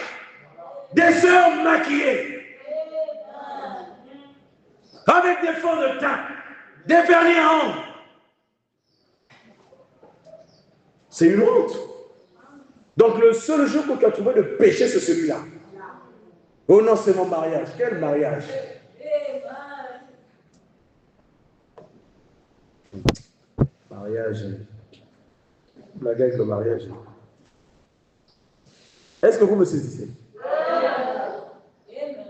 S1: des sœurs maquillées, avec des fonds de teint, des vernis à ongles. C'est une honte. Donc le seul jour que tu as trouvé de péché, c'est celui-là. Oh non, c'est mon mariage. Quel mariage? Mariage. Blague avec le mariage. Est-ce que vous me saisissez?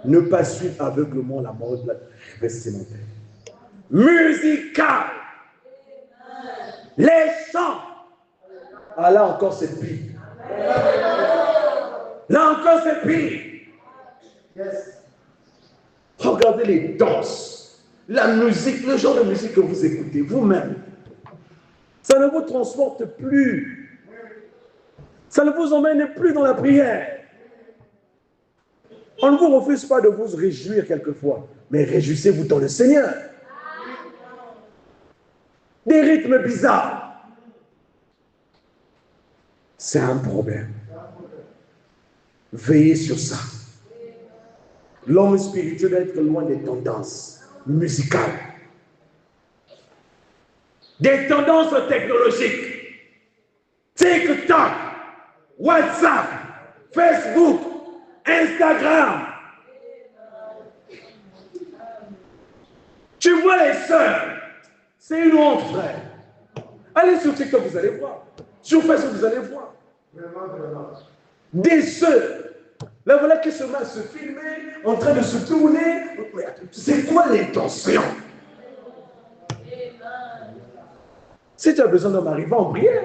S1: Ne pas suivre aveuglement la mode vestimentaire. Musical. Les chants. Ah là encore c'est pire. Là encore c'est pire. Regardez les danses, la musique, le genre de musique que vous écoutez vous-même. Ça ne vous transporte plus. Ça ne vous emmène plus dans la prière. On ne vous refuse pas de vous réjouir quelquefois, mais réjouissez-vous dans le Seigneur. Des rythmes bizarres. C'est un problème. Veillez sur ça. L'homme spirituel doit être loin des tendances musicales. Des tendances technologiques. TikTok, WhatsApp, Facebook, Instagram. Tu vois les sœurs. C'est une honte, frère. Allez sur TikTok, vous allez voir. Sur Facebook, vous allez voir. des sœurs. Là, voilà qui se met à se filmer, en train de se tourner. C'est quoi l'intention? Si tu as besoin d'un mari, va en prière.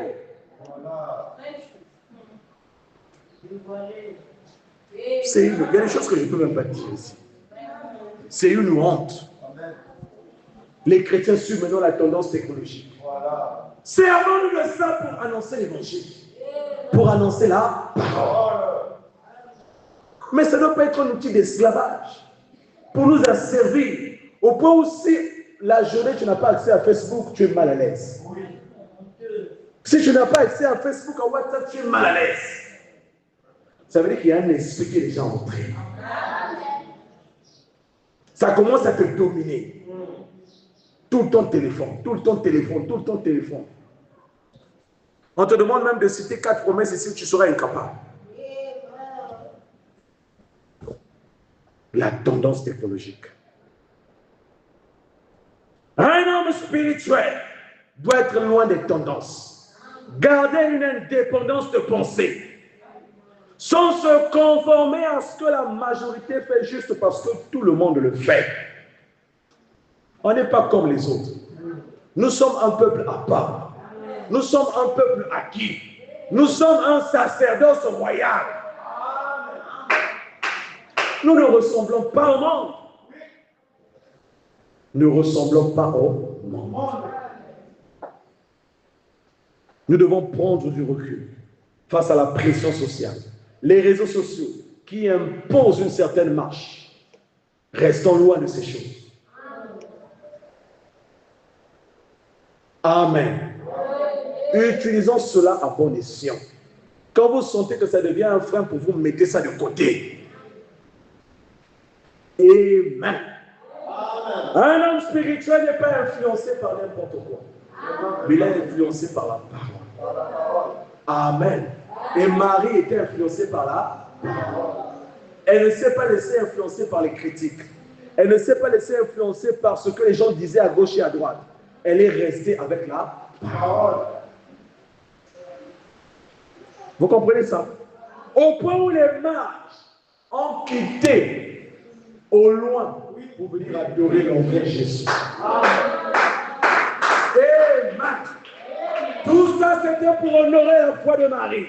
S1: Il y a des choses que je ne peux même pas dire ici. C'est une honte. Les chrétiens suivent maintenant la tendance technologique. Servons-nous de ça pour annoncer l'évangile, pour annoncer la parole. Mais ça ne doit pas être un outil d'esclavage pour nous asservir. Au point où si la journée tu n'as pas accès à Facebook, tu es mal à l'aise. Si tu n'as pas accès à Facebook, à WhatsApp, tu es mal à l'aise. Ça veut dire qu'il y a un esprit qui est déjà entré. Ça commence à te dominer. Tout le temps téléphone, tout le temps téléphone, tout le temps téléphone. On te demande même de citer 4 promesses ici, tu seras incapable. La tendance technologique. Un homme spirituel doit être loin des tendances. Garder une indépendance de pensée. Sans se conformer à ce que la majorité fait juste parce que tout le monde le fait. On n'est pas comme les autres. Nous sommes un peuple à part. Nous sommes un peuple acquis. Nous sommes un sacerdoce royal. Nous ne ressemblons pas au monde. Nous ne ressemblons pas au monde. Nous devons prendre du recul face à la pression sociale. Les réseaux sociaux qui imposent une certaine marche. Restons loin de ces choses. Amen. Utilisons cela à bon escient. Quand vous sentez que ça devient un frein pour vous, mettez ça de côté. Amen. Un homme spirituel n'est pas influencé par n'importe quoi. Mais il est influencé par la parole. Amen. Et Marie était influencée par la parole. Elle ne s'est pas laissée influencer par les critiques. Elle ne s'est pas laissée influencer par ce que les gens disaient à gauche et à droite. Elle est restée avec la parole. Vous comprenez ça? Au point où les mages ont quitté au loin pour venir adorer leur vrai Jésus. Amen. Tout ça, c'était pour honorer la foi de Marie.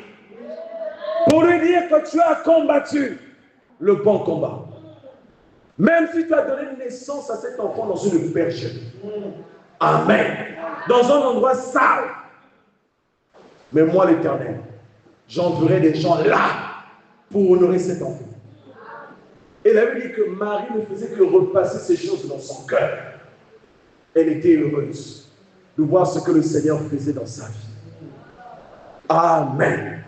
S1: Pour lui dire que tu as combattu le bon combat. Même si tu as donné naissance à cet enfant dans une bergerie. Amen. Dans un endroit sale. Mais moi, l'Éternel, j'enverrai des gens là pour honorer cet enfant. Et la Bible dit que Marie ne faisait que repasser ces choses dans son cœur. Elle était heureuse de voir ce que le Seigneur faisait dans sa vie. Amen.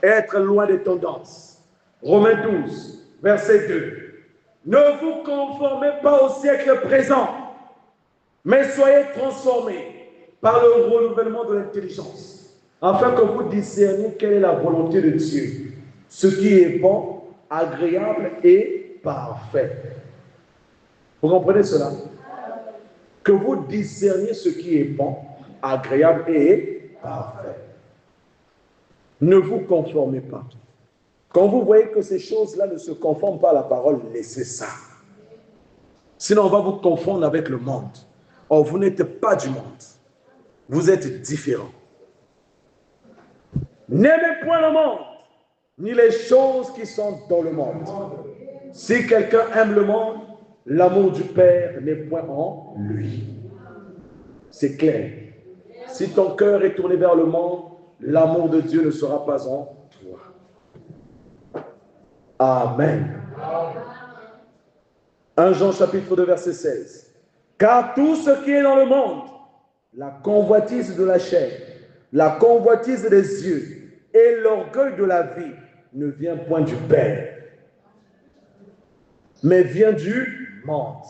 S1: Être loin des tendances. Romains 12, verset 2. Ne vous conformez pas au siècle présent, mais soyez transformés par le renouvellement de l'intelligence, afin que vous discerniez quelle est la volonté de Dieu, ce qui est bon, agréable et parfait. Vous comprenez cela? Que vous discerniez ce qui est bon, agréable et parfait. Ne vous conformez pas. Quand vous voyez que ces choses-là ne se conforment pas à la parole, laissez ça. Sinon, on va vous confondre avec le monde. Or, vous n'êtes pas du monde. Vous êtes différents. N'aimez point le monde, ni les choses qui sont dans le monde. Si quelqu'un aime le monde, l'amour du Père n'est point en lui. C'est clair. Si ton cœur est tourné vers le monde, l'amour de Dieu ne sera pas en toi. Amen. 1 Jean chapitre 2 verset 16. Car tout ce qui est dans le monde, la convoitise de la chair, la convoitise des yeux et l'orgueil de la vie ne vient point du Père, mais vient du monde.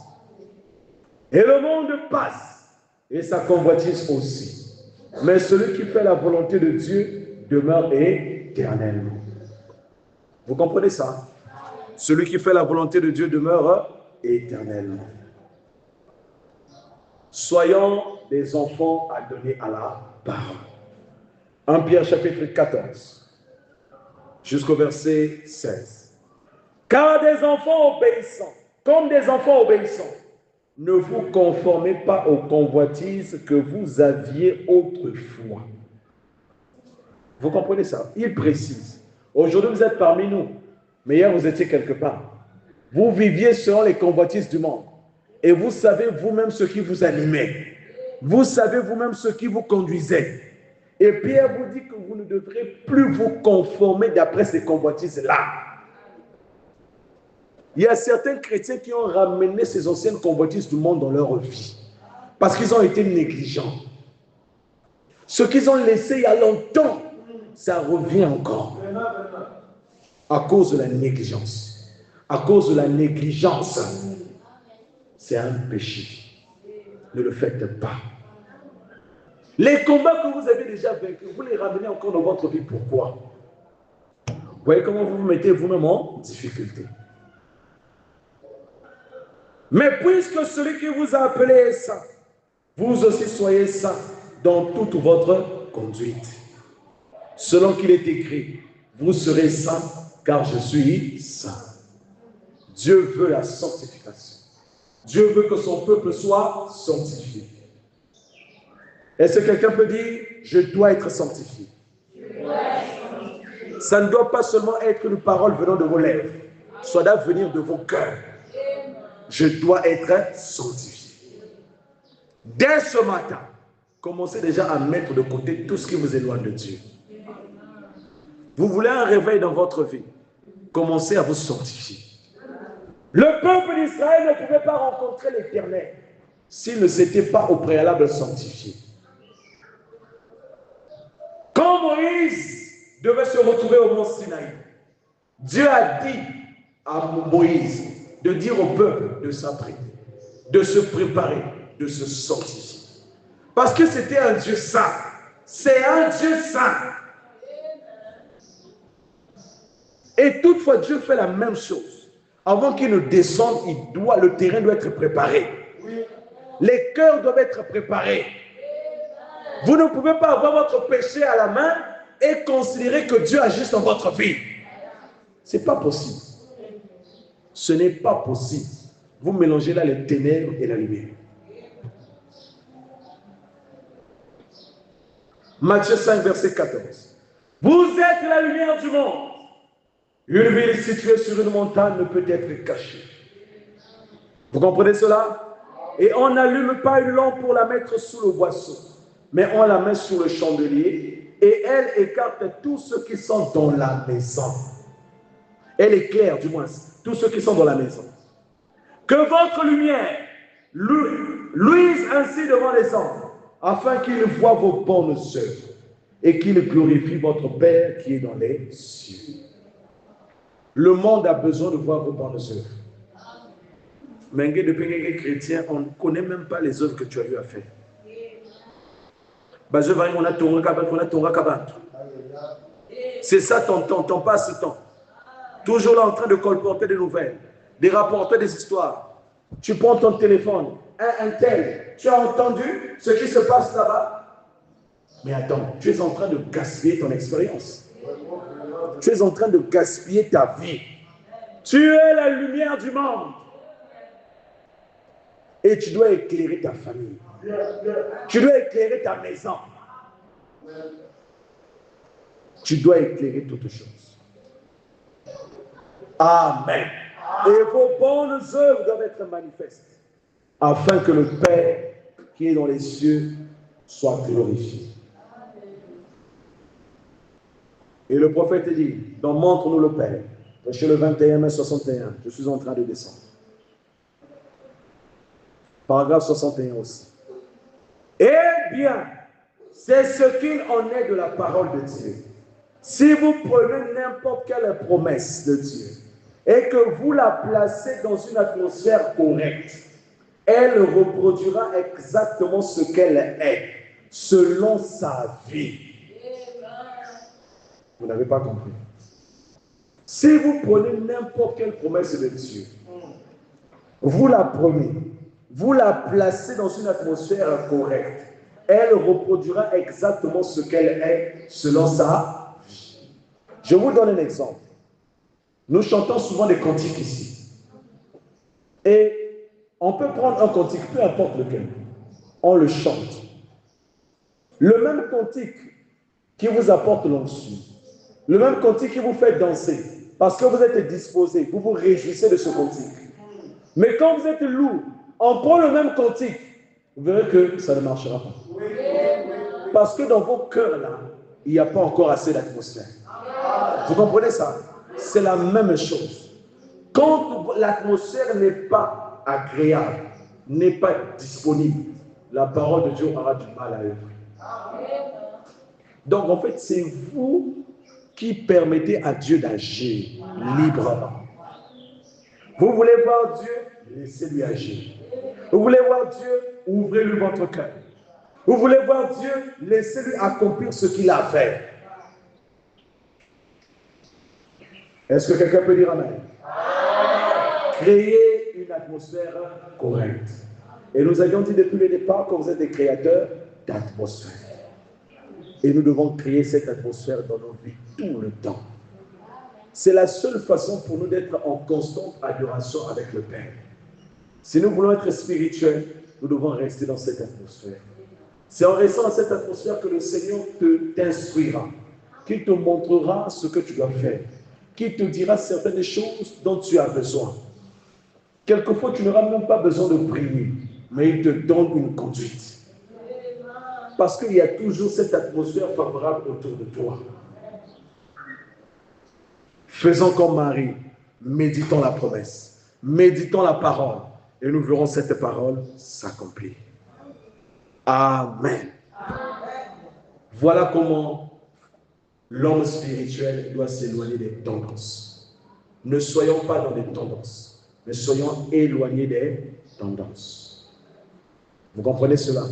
S1: Et le monde passe, et sa convoitise aussi. Mais celui qui fait la volonté de Dieu demeure éternellement. Vous comprenez ça? Celui qui fait la volonté de Dieu demeure éternellement. Soyons des enfants adonnés à la parole. 1 Pierre chapitre 14. jusqu'au verset 16. Car des enfants obéissants, comme des enfants obéissants, ne vous conformez pas aux convoitises que vous aviez autrefois. Vous comprenez ça? Il précise. Aujourd'hui, vous êtes parmi nous, mais hier, vous étiez quelque part. Vous viviez selon les convoitises du monde. Et vous savez vous-même ce qui vous animait. Vous savez vous-même ce qui vous conduisait. Et Pierre vous dit que vous ne devrez plus vous conformer d'après ces convoitises-là. Il y a certains chrétiens qui ont ramené ces anciennes convoitises du monde dans leur vie. Parce qu'ils ont été négligents. Ce qu'ils ont laissé il y a longtemps, ça revient encore. À cause de la négligence. À cause de la négligence. C'est un péché. Ne le faites pas. Les combats que vous avez déjà vaincus, vous les ramenez encore dans votre vie. Pourquoi? Vous voyez comment vous vous mettez vous-même en difficulté. Mais puisque celui qui vous a appelé est saint, vous aussi soyez saints dans toute votre conduite. Selon qu'il est écrit, vous serez saints car je suis saint. Dieu veut la sanctification. Dieu veut que son peuple soit sanctifié. Est-ce que quelqu'un peut dire, je dois être sanctifié? Ça ne doit pas seulement être une parole venant de vos lèvres. Ça doit venir de vos cœurs. Je dois être sanctifié. Dès ce matin, commencez déjà à mettre de côté tout ce qui vous éloigne de Dieu. Vous voulez un réveil dans votre vie, commencez à vous sanctifier. Le peuple d'Israël ne pouvait pas rencontrer l'Éternel s'il ne s'était pas au préalable sanctifié. Quand Moïse devait se retrouver au mont Sinaï, Dieu a dit à Moïse de dire au peuple de s'apprêter, de se préparer, de se sanctifier. Parce que c'était un Dieu saint. C'est un Dieu saint. Et toutefois, Dieu fait la même chose. Avant qu'il ne descende, le terrain doit être préparé. Les cœurs doivent être préparés. Vous ne pouvez pas avoir votre péché à la main et considérer que Dieu agisse dans votre vie. Ce n'est pas possible. Ce n'est pas possible. Vous mélangez là les ténèbres et la lumière. Matthieu 5, verset 14. Vous êtes la lumière du monde. Une ville située sur une montagne ne peut être cachée. Vous comprenez cela? Et on n'allume pas une lampe pour la mettre sous le boisseau, mais on la met sur le chandelier et elle écarte tous ceux qui sont dans la maison. Elle éclaire, du moins, tous ceux qui sont dans la maison. Que votre lumière luise ainsi devant les hommes, afin qu'ils voient vos bonnes œuvres et qu'ils glorifient votre Père qui est dans les cieux. Le monde a besoin de voir vos bonnes œuvres. Mais depuis que tu es chrétien, on ne connaît même pas les œuvres que tu as eu à faire. C'est ça ton passe-temps. Toujours là en train de colporter des nouvelles, de rapporter des histoires. Tu prends ton téléphone, un tel, tu as entendu ce qui se passe là-bas? Mais attends, tu es en train de gaspiller ton expérience. Tu es en train de gaspiller ta vie. Tu es la lumière du monde. Et tu dois éclairer ta famille. Tu dois éclairer ta maison. Tu dois éclairer toutes choses. Amen. Et vos bonnes œuvres doivent être manifestes, afin que le Père qui est dans les cieux soit glorifié. Et le prophète dit, donc montre-nous le Père. Verset le 21, 61, je suis en train de descendre. Paragraphe 61 aussi. Eh bien, c'est ce qu'il en est de la parole de Dieu. Si vous prenez n'importe quelle promesse de Dieu et que vous la placez dans une atmosphère correcte, elle reproduira exactement ce qu'elle est, selon sa vie. Vous n'avez pas compris. Si vous prenez n'importe quelle promesse de Dieu, vous la prenez, vous la placez dans une atmosphère correcte, elle reproduira exactement ce qu'elle est selon sa vie. Je vous donne un exemple. Nous chantons souvent des cantiques ici. Et on peut prendre un cantique, peu importe lequel. On le chante. Le même cantique qui vous apporte l'onction, le même cantique qui vous fait danser, parce que vous êtes disposé, vous vous réjouissez de ce cantique. Mais quand vous êtes lourd, on prend le même cantique, vous verrez que ça ne marchera pas. Parce que dans vos cœurs là, il n'y a pas encore assez d'atmosphère. Vous comprenez ça? C'est la même chose. Quand l'atmosphère n'est pas agréable, n'est pas disponible, la parole de Dieu aura du mal à œuvrer. Donc en fait, c'est vous qui permettez à Dieu d'agir librement. Vous voulez voir Dieu? Laissez-lui agir. Vous voulez voir Dieu? Ouvrez-lui votre cœur. Vous voulez voir Dieu? Laissez-lui accomplir ce qu'il a fait. Est-ce que quelqu'un peut dire amen? Créez une atmosphère correcte. Et nous avions dit depuis le départ que vous êtes des créateurs d'atmosphère. Et nous devons créer cette atmosphère dans nos vies tout le temps. C'est la seule façon pour nous d'être en constante adoration avec le Père. Si nous voulons être spirituels, nous devons rester dans cette atmosphère. C'est en restant dans cette atmosphère que le Seigneur t'instruira, qu'il te montrera ce que tu dois faire, qu'il te dira certaines choses dont tu as besoin. Quelquefois, tu n'auras même pas besoin de prier, mais il te donne une conduite. Parce qu'il y a toujours cette atmosphère favorable autour de toi. Faisons comme Marie, méditons la promesse, méditons la parole, et nous verrons cette parole s'accomplir. Amen. Voilà comment l'homme spirituel doit s'éloigner des tendances. Ne soyons pas dans des tendances, mais soyons éloignés des tendances. Vous comprenez cela?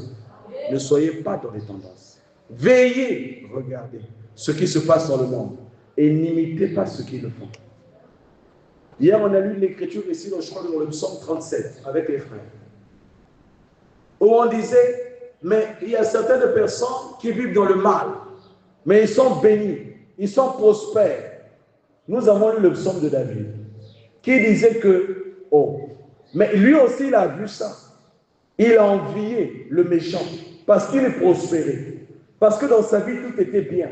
S1: Ne soyez pas dans les tendances. Veillez, regardez ce qui se passe dans le monde et n'imitez pas ce qu'ils font. Hier, on a lu l'écriture ici, je crois, dans le psaume 37, avec les frères, où on disait, mais il y a certaines personnes qui vivent dans le mal, mais ils sont bénis, ils sont prospères. Nous avons lu le psaume de David, qui disait que, mais lui aussi, il a vu ça. Il a envié le méchant, parce qu'il est prospéré, parce que dans sa vie, tout était bien.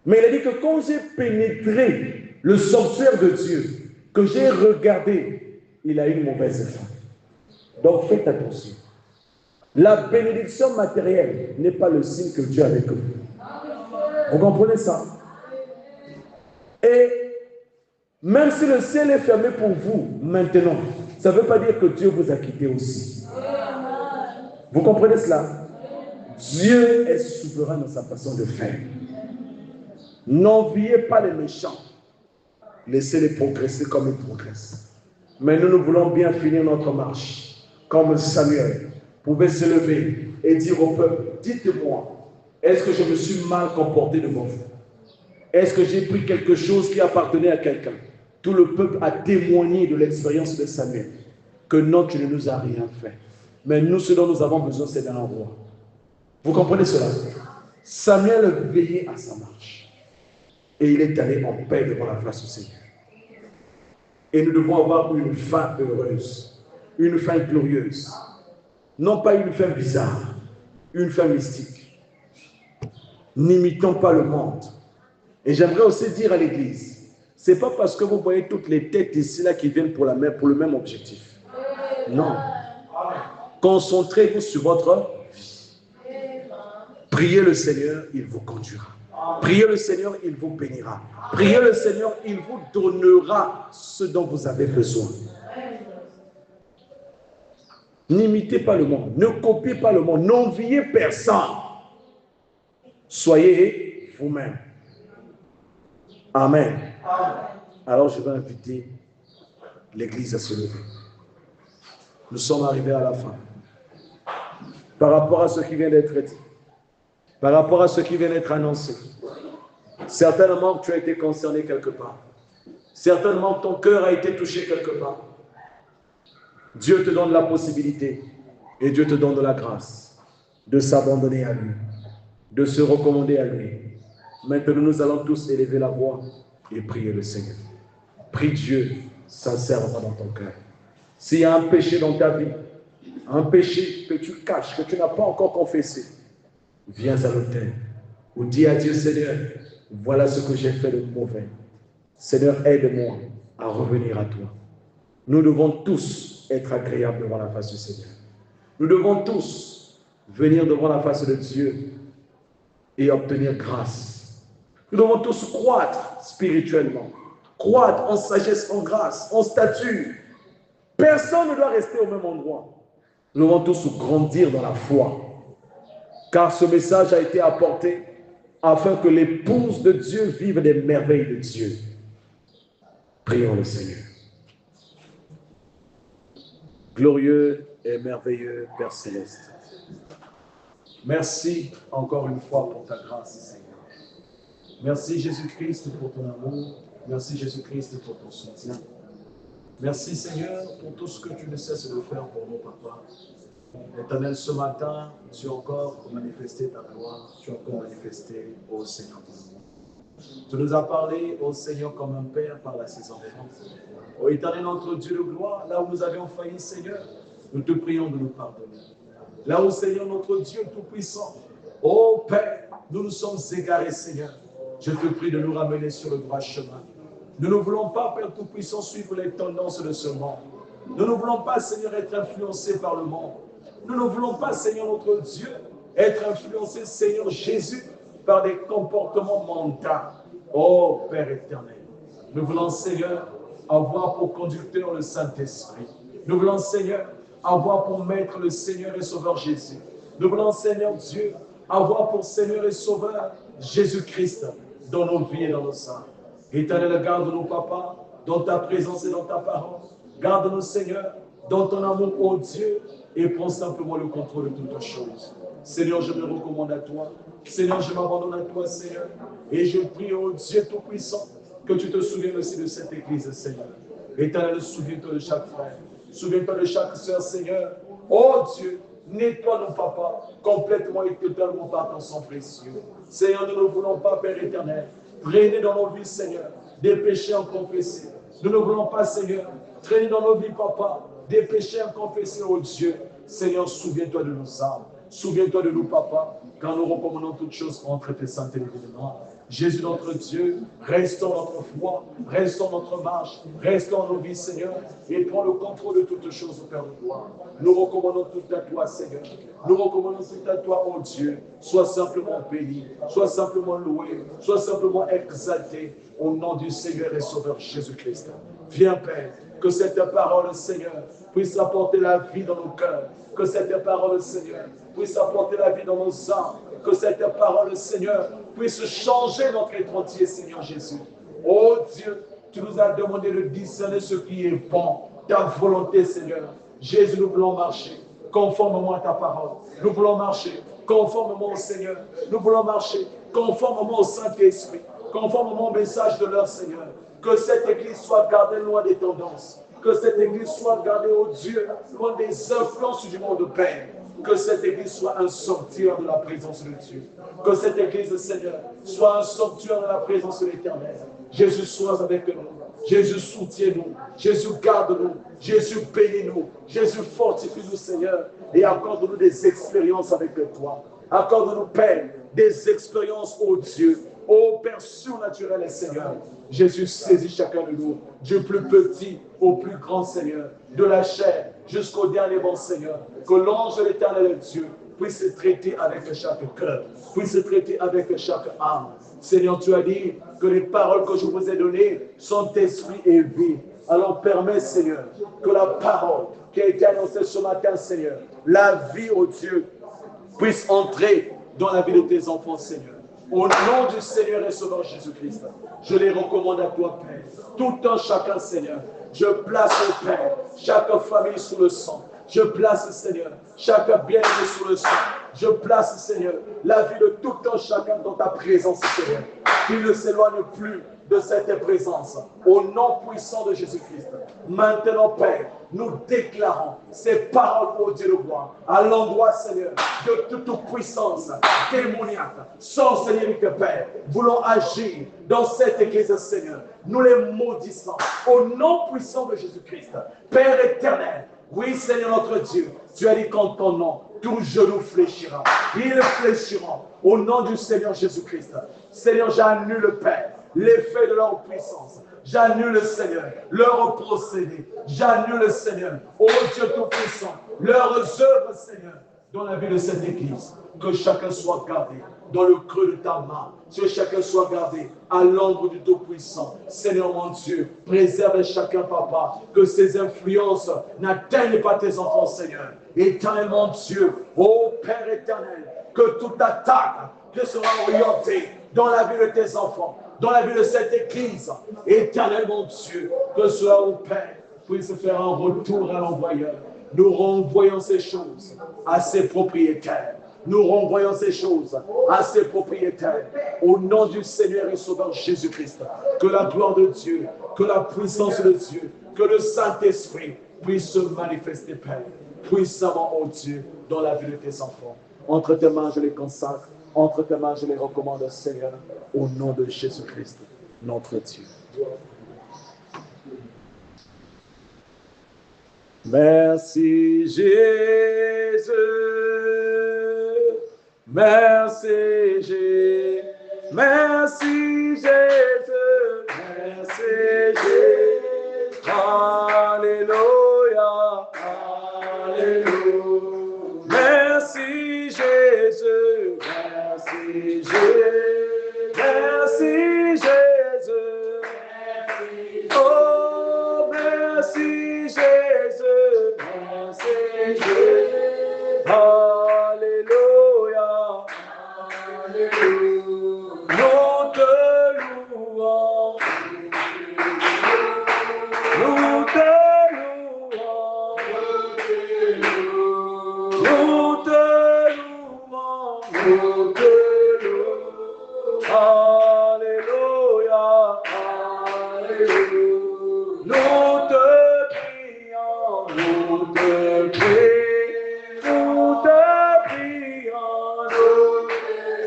S1: Mais il a dit que quand j'ai pénétré le sanctuaire de Dieu, que j'ai regardé, il a eu une mauvaise fin. Donc faites attention. La bénédiction matérielle n'est pas le signe que Dieu est avec vous. Vous comprenez ça? Et même si le ciel est fermé pour vous maintenant, ça ne veut pas dire que Dieu vous a quitté aussi. Vous comprenez cela? Dieu est souverain dans sa façon de faire. N'enviez pas les méchants. Laissez-les progresser comme ils progressent. Mais nous voulons bien finir notre marche. Comme Samuel pouvait se lever et dire au peuple, dites-moi, est-ce que je me suis mal comporté devant vous? Est-ce que j'ai pris quelque chose qui appartenait à quelqu'un? Tout le peuple a témoigné de l'expérience de Samuel. Que non, tu ne nous as rien fait. Mais nous, ce dont nous avons besoin, c'est d'un roi. Vous comprenez cela? Samuel veillait à sa marche. Et il est allé en paix devant la face du Seigneur. Et nous devons avoir une fin heureuse, une fin glorieuse. Non pas une fin bizarre, une fin mystique. N'imitons pas le monde. Et j'aimerais aussi dire à l'Église, ce n'est pas parce que vous voyez toutes les têtes ici là qui viennent pour le même objectif. Non. Concentrez-vous sur votre vie. Priez le Seigneur, il vous conduira. Priez le Seigneur, il vous bénira. Priez le Seigneur, il vous donnera ce dont vous avez besoin. N'imitez pas le monde, ne copiez pas le monde, n'enviez personne. Soyez vous-même. Amen. Alors je vais inviter l'Église à se lever. Nous sommes arrivés à la fin. Par rapport à ce qui vient d'être dit, par rapport à ce qui vient d'être annoncé, certainement que tu as été concerné quelque part. Certainement que ton cœur a été touché quelque part. Dieu te donne la possibilité et Dieu te donne la grâce de s'abandonner à lui, de se recommander à lui, Maintenant, nous allons tous élever la voix et prier le Seigneur. Prie Dieu sincèrement dans ton cœur. S'il y a un péché dans ta vie, un péché que tu caches, que tu n'as pas encore confessé, viens à l'autel ou dis à Dieu, Seigneur, voilà ce que j'ai fait de mauvais. Seigneur, aide-moi à revenir à toi. Nous devons tous être agréables devant la face du Seigneur. Nous devons tous venir devant la face de Dieu et obtenir grâce. Nous devons tous croître spirituellement, croître en sagesse, en grâce, en stature. Personne ne doit rester au même endroit. Nous devons tous grandir dans la foi. Car ce message a été apporté afin que l'épouse de Dieu vive des merveilles de Dieu. Prions le Seigneur. Glorieux et merveilleux Père Céleste. Merci encore une fois pour ta grâce, Seigneur. Merci Jésus-Christ pour ton amour. Merci Jésus-Christ pour ton soutien. Merci Seigneur pour tout ce que tu ne cesses de faire pour nous, Papa. Éternel, ce matin, tu as encore manifesté ta gloire, tu as encore manifesté, ô Seigneur, ton amour. Tu nous as parlé, ô Seigneur, comme un père parle à ses enfants. Ô Éternel, notre Dieu de gloire, là où nous avions failli, Seigneur, nous te prions de nous pardonner. Là où, Seigneur, notre Dieu tout-puissant, ô Père, nous nous sommes égarés, Seigneur. Je te prie de nous ramener sur le droit chemin. Nous ne voulons pas, Père tout-puissant, suivre les tendances de ce monde. Nous ne voulons pas, Seigneur, être influencés par le monde. Nous ne voulons pas, Seigneur, notre Dieu, être influencés, Seigneur Jésus, par des comportements mentaux. Ô Père éternel, nous voulons, Seigneur, avoir pour conducteur le Saint-Esprit. Nous voulons, Seigneur, avoir pour maître le Seigneur et Sauveur Jésus. Nous voulons, Seigneur Dieu, avoir pour Seigneur et Sauveur Jésus-Christ dans nos vies et dans nos sangs. Éternel, garde-nous, Papa, dans ta présence et dans ta parole. Garde-nous, Seigneur, dans ton amour, ô Dieu, et prends simplement le contrôle de toutes choses. Seigneur, je me recommande à toi. Seigneur, je m'abandonne à toi, Seigneur. Et je prie, ô Dieu Tout-Puissant, que tu te souviennes aussi de cette église, Seigneur. Éternel, souviens-toi de chaque frère. Souviens-toi de chaque sœur, Seigneur. Oh Dieu, nettoie-nous, Papa, complètement et totalement par ton sang précieux. Seigneur, nous ne voulons pas, Père éternel, traîner dans nos vies, Seigneur, des péchés inconfessés. Nous ne voulons pas, Seigneur, traîner dans nos vies, Papa, des péchés inconfessés, oh Dieu. Seigneur, souviens-toi de nos âmes. Souviens-toi de nous, Papa, quand nous recommandons toutes choses entre tes saintes événements. Jésus, notre Dieu, restons notre foi, restons notre marche, restons nos vies, Seigneur, et prends le contrôle de toutes choses, Père de gloire. Nous recommandons tout à toi, Seigneur. Nous recommandons tout à toi, oh Dieu. Sois simplement béni, sois simplement loué, sois simplement exalté au nom du Seigneur et Sauveur Jésus-Christ. Viens, Père, que cette parole, Seigneur, puisse apporter la vie dans nos cœurs. Que cette parole, Seigneur, puisse apporter la vie dans nos âmes. Que cette parole, Seigneur, puisse changer notre être entier, Seigneur Jésus. Oh Dieu, tu nous as demandé de discerner ce qui est bon, ta volonté, Seigneur. Jésus, nous voulons marcher conformément à ta parole. Nous voulons marcher conformément au Seigneur. Nous voulons marcher conformément au Saint-Esprit, conformément au message de leur Seigneur. Que cette Église soit gardée loin des tendances. Que cette Église soit gardée, oh Dieu, loin des influences du monde de paix. Que cette Église soit un sanctuaire de la présence de Dieu. Que cette Église, Seigneur, soit un sanctuaire de la présence de l'Éternel. Jésus, sois avec nous. Jésus, soutiens-nous. Jésus, garde-nous. Jésus, bénis-nous. Jésus, fortifie-nous, Seigneur. Et accorde-nous des expériences avec toi. Accorde-nous, Père, des expériences, ô Dieu. Ô Père surnaturel et Seigneur. Jésus, saisis chacun de nous, du plus petit au plus grand, Seigneur, de la chair jusqu'au dernier bon, Seigneur. Que l'ange de l'Éternel Dieu puisse se traiter avec chaque cœur, puisse se traiter avec chaque âme. Seigneur, tu as dit que les paroles que je vous ai données sont esprit et vie. Alors permets, Seigneur, que la parole qui a été annoncée ce matin, Seigneur, la vie, ô Dieu, puisse entrer dans la vie de tes enfants, Seigneur. Au nom du Seigneur et Sauveur Jésus-Christ, je les recommande à toi, Père. Tout un chacun, Seigneur. Je place, au Père, chaque famille sous le sang. Je place, Seigneur, chaque bien-aimé sous le sang. Je place, Seigneur, la vie de tout un chacun dans ta présence, Seigneur. Qu'il ne s'éloigne plus de cette présence. Au nom puissant de Jésus-Christ. Maintenant, Père, nous déclarons ces paroles, ô Dieu de gloire, à l'endroit, Seigneur, de toute puissance démoniaque, sorcellerie, Père. Voulons agir dans cette église, Seigneur. Nous les maudissons au nom puissant de Jésus-Christ. Père éternel, oui, Seigneur notre Dieu, tu as dit qu'en ton nom, tout genou fléchira. Ils fléchiront au nom du Seigneur Jésus-Christ. Seigneur, j'annule, Père, l'effet de leur puissance. J'annule, Seigneur, leur procédé. J'annule, Seigneur, ô Dieu Tout-Puissant, leurs œuvres, Seigneur, dans la vie de cette église. Que chacun soit gardé dans le creux de ta main. Que chacun soit gardé à l'ombre du Tout-Puissant. Seigneur mon Dieu, préserve chacun, Papa, que ces influences n'atteignent pas tes enfants, Seigneur. Éternel mon Dieu, ô Père éternel, que toute attaque que sera orientée dans la vie de tes enfants, dans la vie de cette église, éternel mon Dieu, que cela, ô Père, puisse faire un retour à l'envoyeur. Nous renvoyons ces choses à ses propriétaires. Nous renvoyons ces choses à ses propriétaires. Au nom du Seigneur et Sauveur Jésus-Christ, que la gloire de Dieu, que la puissance de Dieu, que le Saint-Esprit puisse se manifester, Père, puissamment, ô Dieu, dans la vie de tes enfants. Entre tes mains, je les consacre. Entre tes mains, je les recommande, Seigneur, au nom de Jésus-Christ, notre Dieu. Merci Jésus, merci Jésus, merci Jésus, merci Jésus, alléluia, alléluia, merci Jésus, merci Jésus, merci Jésus, oh merci Jésus, merci Jésus, alléluia, alléluia, nous te louons, nous te louons, nous te louons, nous te louons, alléluia, alléluia. Nous te prions, nous te prions, nous te prions, nous,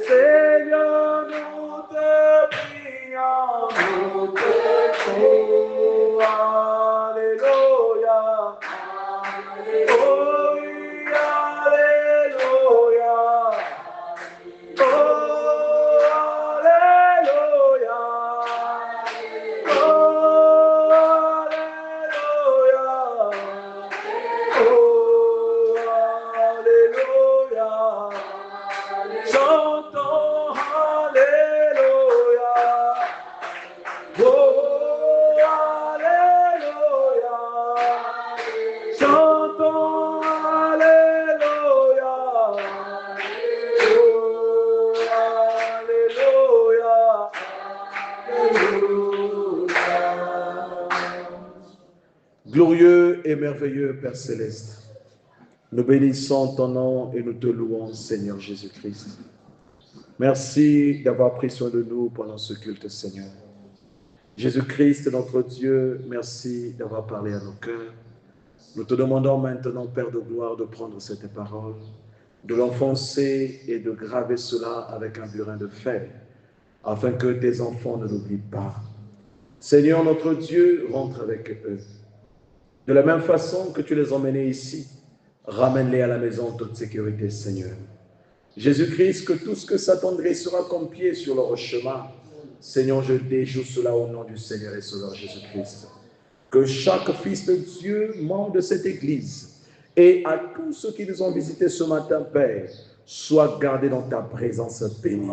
S1: Seigneur, nous te prions, nous te prions, alléluia, oh oui, alléluia, oh alléluia, oh chantons alléluia, oh alléluia, chantons alléluia, oh alléluia. Glorieux et merveilleux Père Céleste, nous bénissons ton nom et nous te louons, Seigneur Jésus-Christ. Merci d'avoir pris soin de nous pendant ce culte, Seigneur. Jésus-Christ, notre Dieu, merci d'avoir parlé à nos cœurs. Nous te demandons maintenant, Père de gloire, de prendre cette parole, de l'enfoncer et de graver cela avec un burin de fer, afin que tes enfants ne l'oublient pas. Seigneur, notre Dieu, rentre avec eux. De la même façon que tu les as emmenés ici, ramène-les à la maison en toute sécurité, Seigneur. Jésus-Christ, que tout ce que Satan dressera comme pied sur leur chemin, Seigneur, je déjoue cela au nom du Seigneur et Sauveur Jésus-Christ. Que chaque fils de Dieu, membre de cette église, et à tous ceux qui nous ont visités ce matin, Père, soient gardés dans ta présence bénie.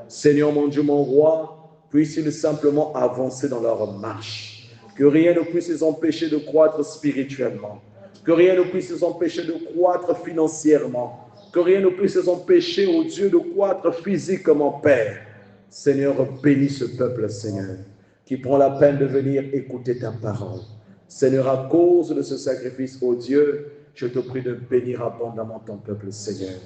S1: Seigneur, mon Dieu, mon roi, puissent-ils simplement avancer dans leur marche. Que rien ne puisse les empêcher de croître spirituellement. Que rien ne puisse les empêcher de croître financièrement. Que rien ne puisse les empêcher, ô Dieu, de croître physiquement, Père. Seigneur, bénis ce peuple, Seigneur, qui prend la peine de venir écouter ta parole. Seigneur, à cause de ce sacrifice, ô Dieu, je te prie de bénir abondamment ton peuple, Seigneur.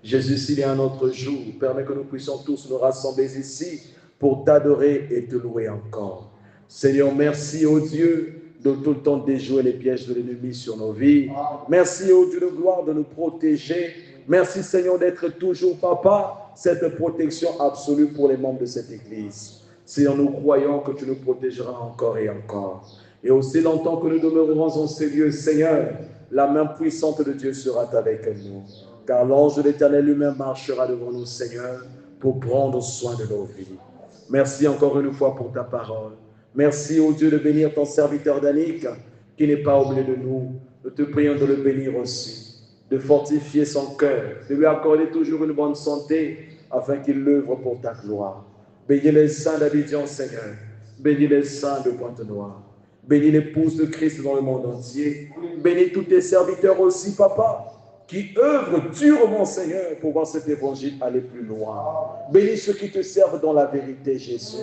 S1: Jésus, s'il y a un autre jour, permets que nous puissions tous nous rassembler ici pour t'adorer et te louer encore. Seigneur, merci, ô Dieu, de tout le temps déjouer les pièges de l'ennemi sur nos vies. Merci, ô Dieu de gloire, de nous protéger. Merci, Seigneur, d'être toujours, Papa, cette protection absolue pour les membres de cette Église. Seigneur, nous croyons que tu nous protégeras encore et encore. Et aussi longtemps que nous demeurerons en ces lieux, Seigneur, la main puissante de Dieu sera avec nous. Car l'ange de l'Éternel lui-même marchera devant nous, Seigneur, pour prendre soin de nos vies. Merci encore une fois pour ta parole. Merci, ô Dieu, de bénir ton serviteur Danick, qui n'est pas oublié de nous. Nous te prions de le bénir aussi, de fortifier son cœur, de lui accorder toujours une bonne santé, afin qu'il l'œuvre pour ta gloire. Bénis les saints d'Abidjan, Seigneur. Bénis les saints de Pointe-Noire. Bénis l'épouse de Christ dans le monde entier. Bénis tous tes serviteurs aussi, Papa, qui œuvrent durement, Seigneur, pour voir cet évangile aller plus loin. Bénis ceux qui te servent dans la vérité, Jésus.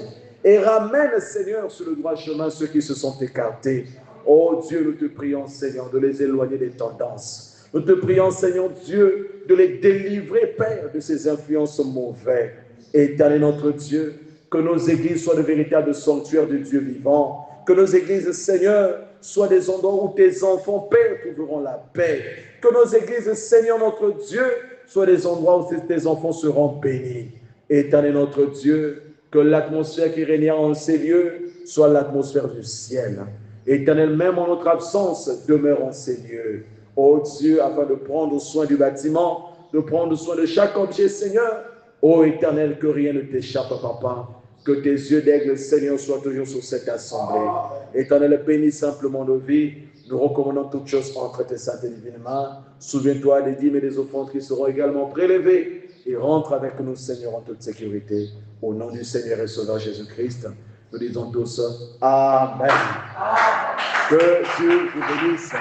S1: Et ramène, Seigneur, sur le droit chemin ceux qui se sont écartés. Oh Dieu, nous te prions, Seigneur, de les éloigner des tendances. Nous te prions, Seigneur Dieu, de les délivrer, Père, de ces influences mauvaises. Éternel notre Dieu, que nos églises soient de véritables sanctuaires de Dieu vivant. Que nos églises, Seigneur, soient des endroits où tes enfants, Père, trouveront la paix. Que nos églises, Seigneur notre Dieu, soient des endroits où tes enfants seront bénis. Éternel notre Dieu, que l'atmosphère qui régnera en ces lieux soit l'atmosphère du ciel. Éternel, même en notre absence, demeure en ces lieux. Ô Dieu, afin de prendre soin du bâtiment, de prendre soin de chaque objet, Seigneur. Ô Éternel, que rien ne t'échappe, Papa. Que tes yeux d'aigle, Seigneur, soient toujours sur cette assemblée. Éternel, bénis simplement nos vies. Nous recommandons toutes choses entre tes saintes et divines mains. Souviens-toi des dîmes et des offrandes qui seront également prélevées. Et rentre avec nous, Seigneur, en toute sécurité. Au nom du Seigneur et Sauveur Jésus-Christ, nous disons tous Amen. Que Dieu vous bénisse.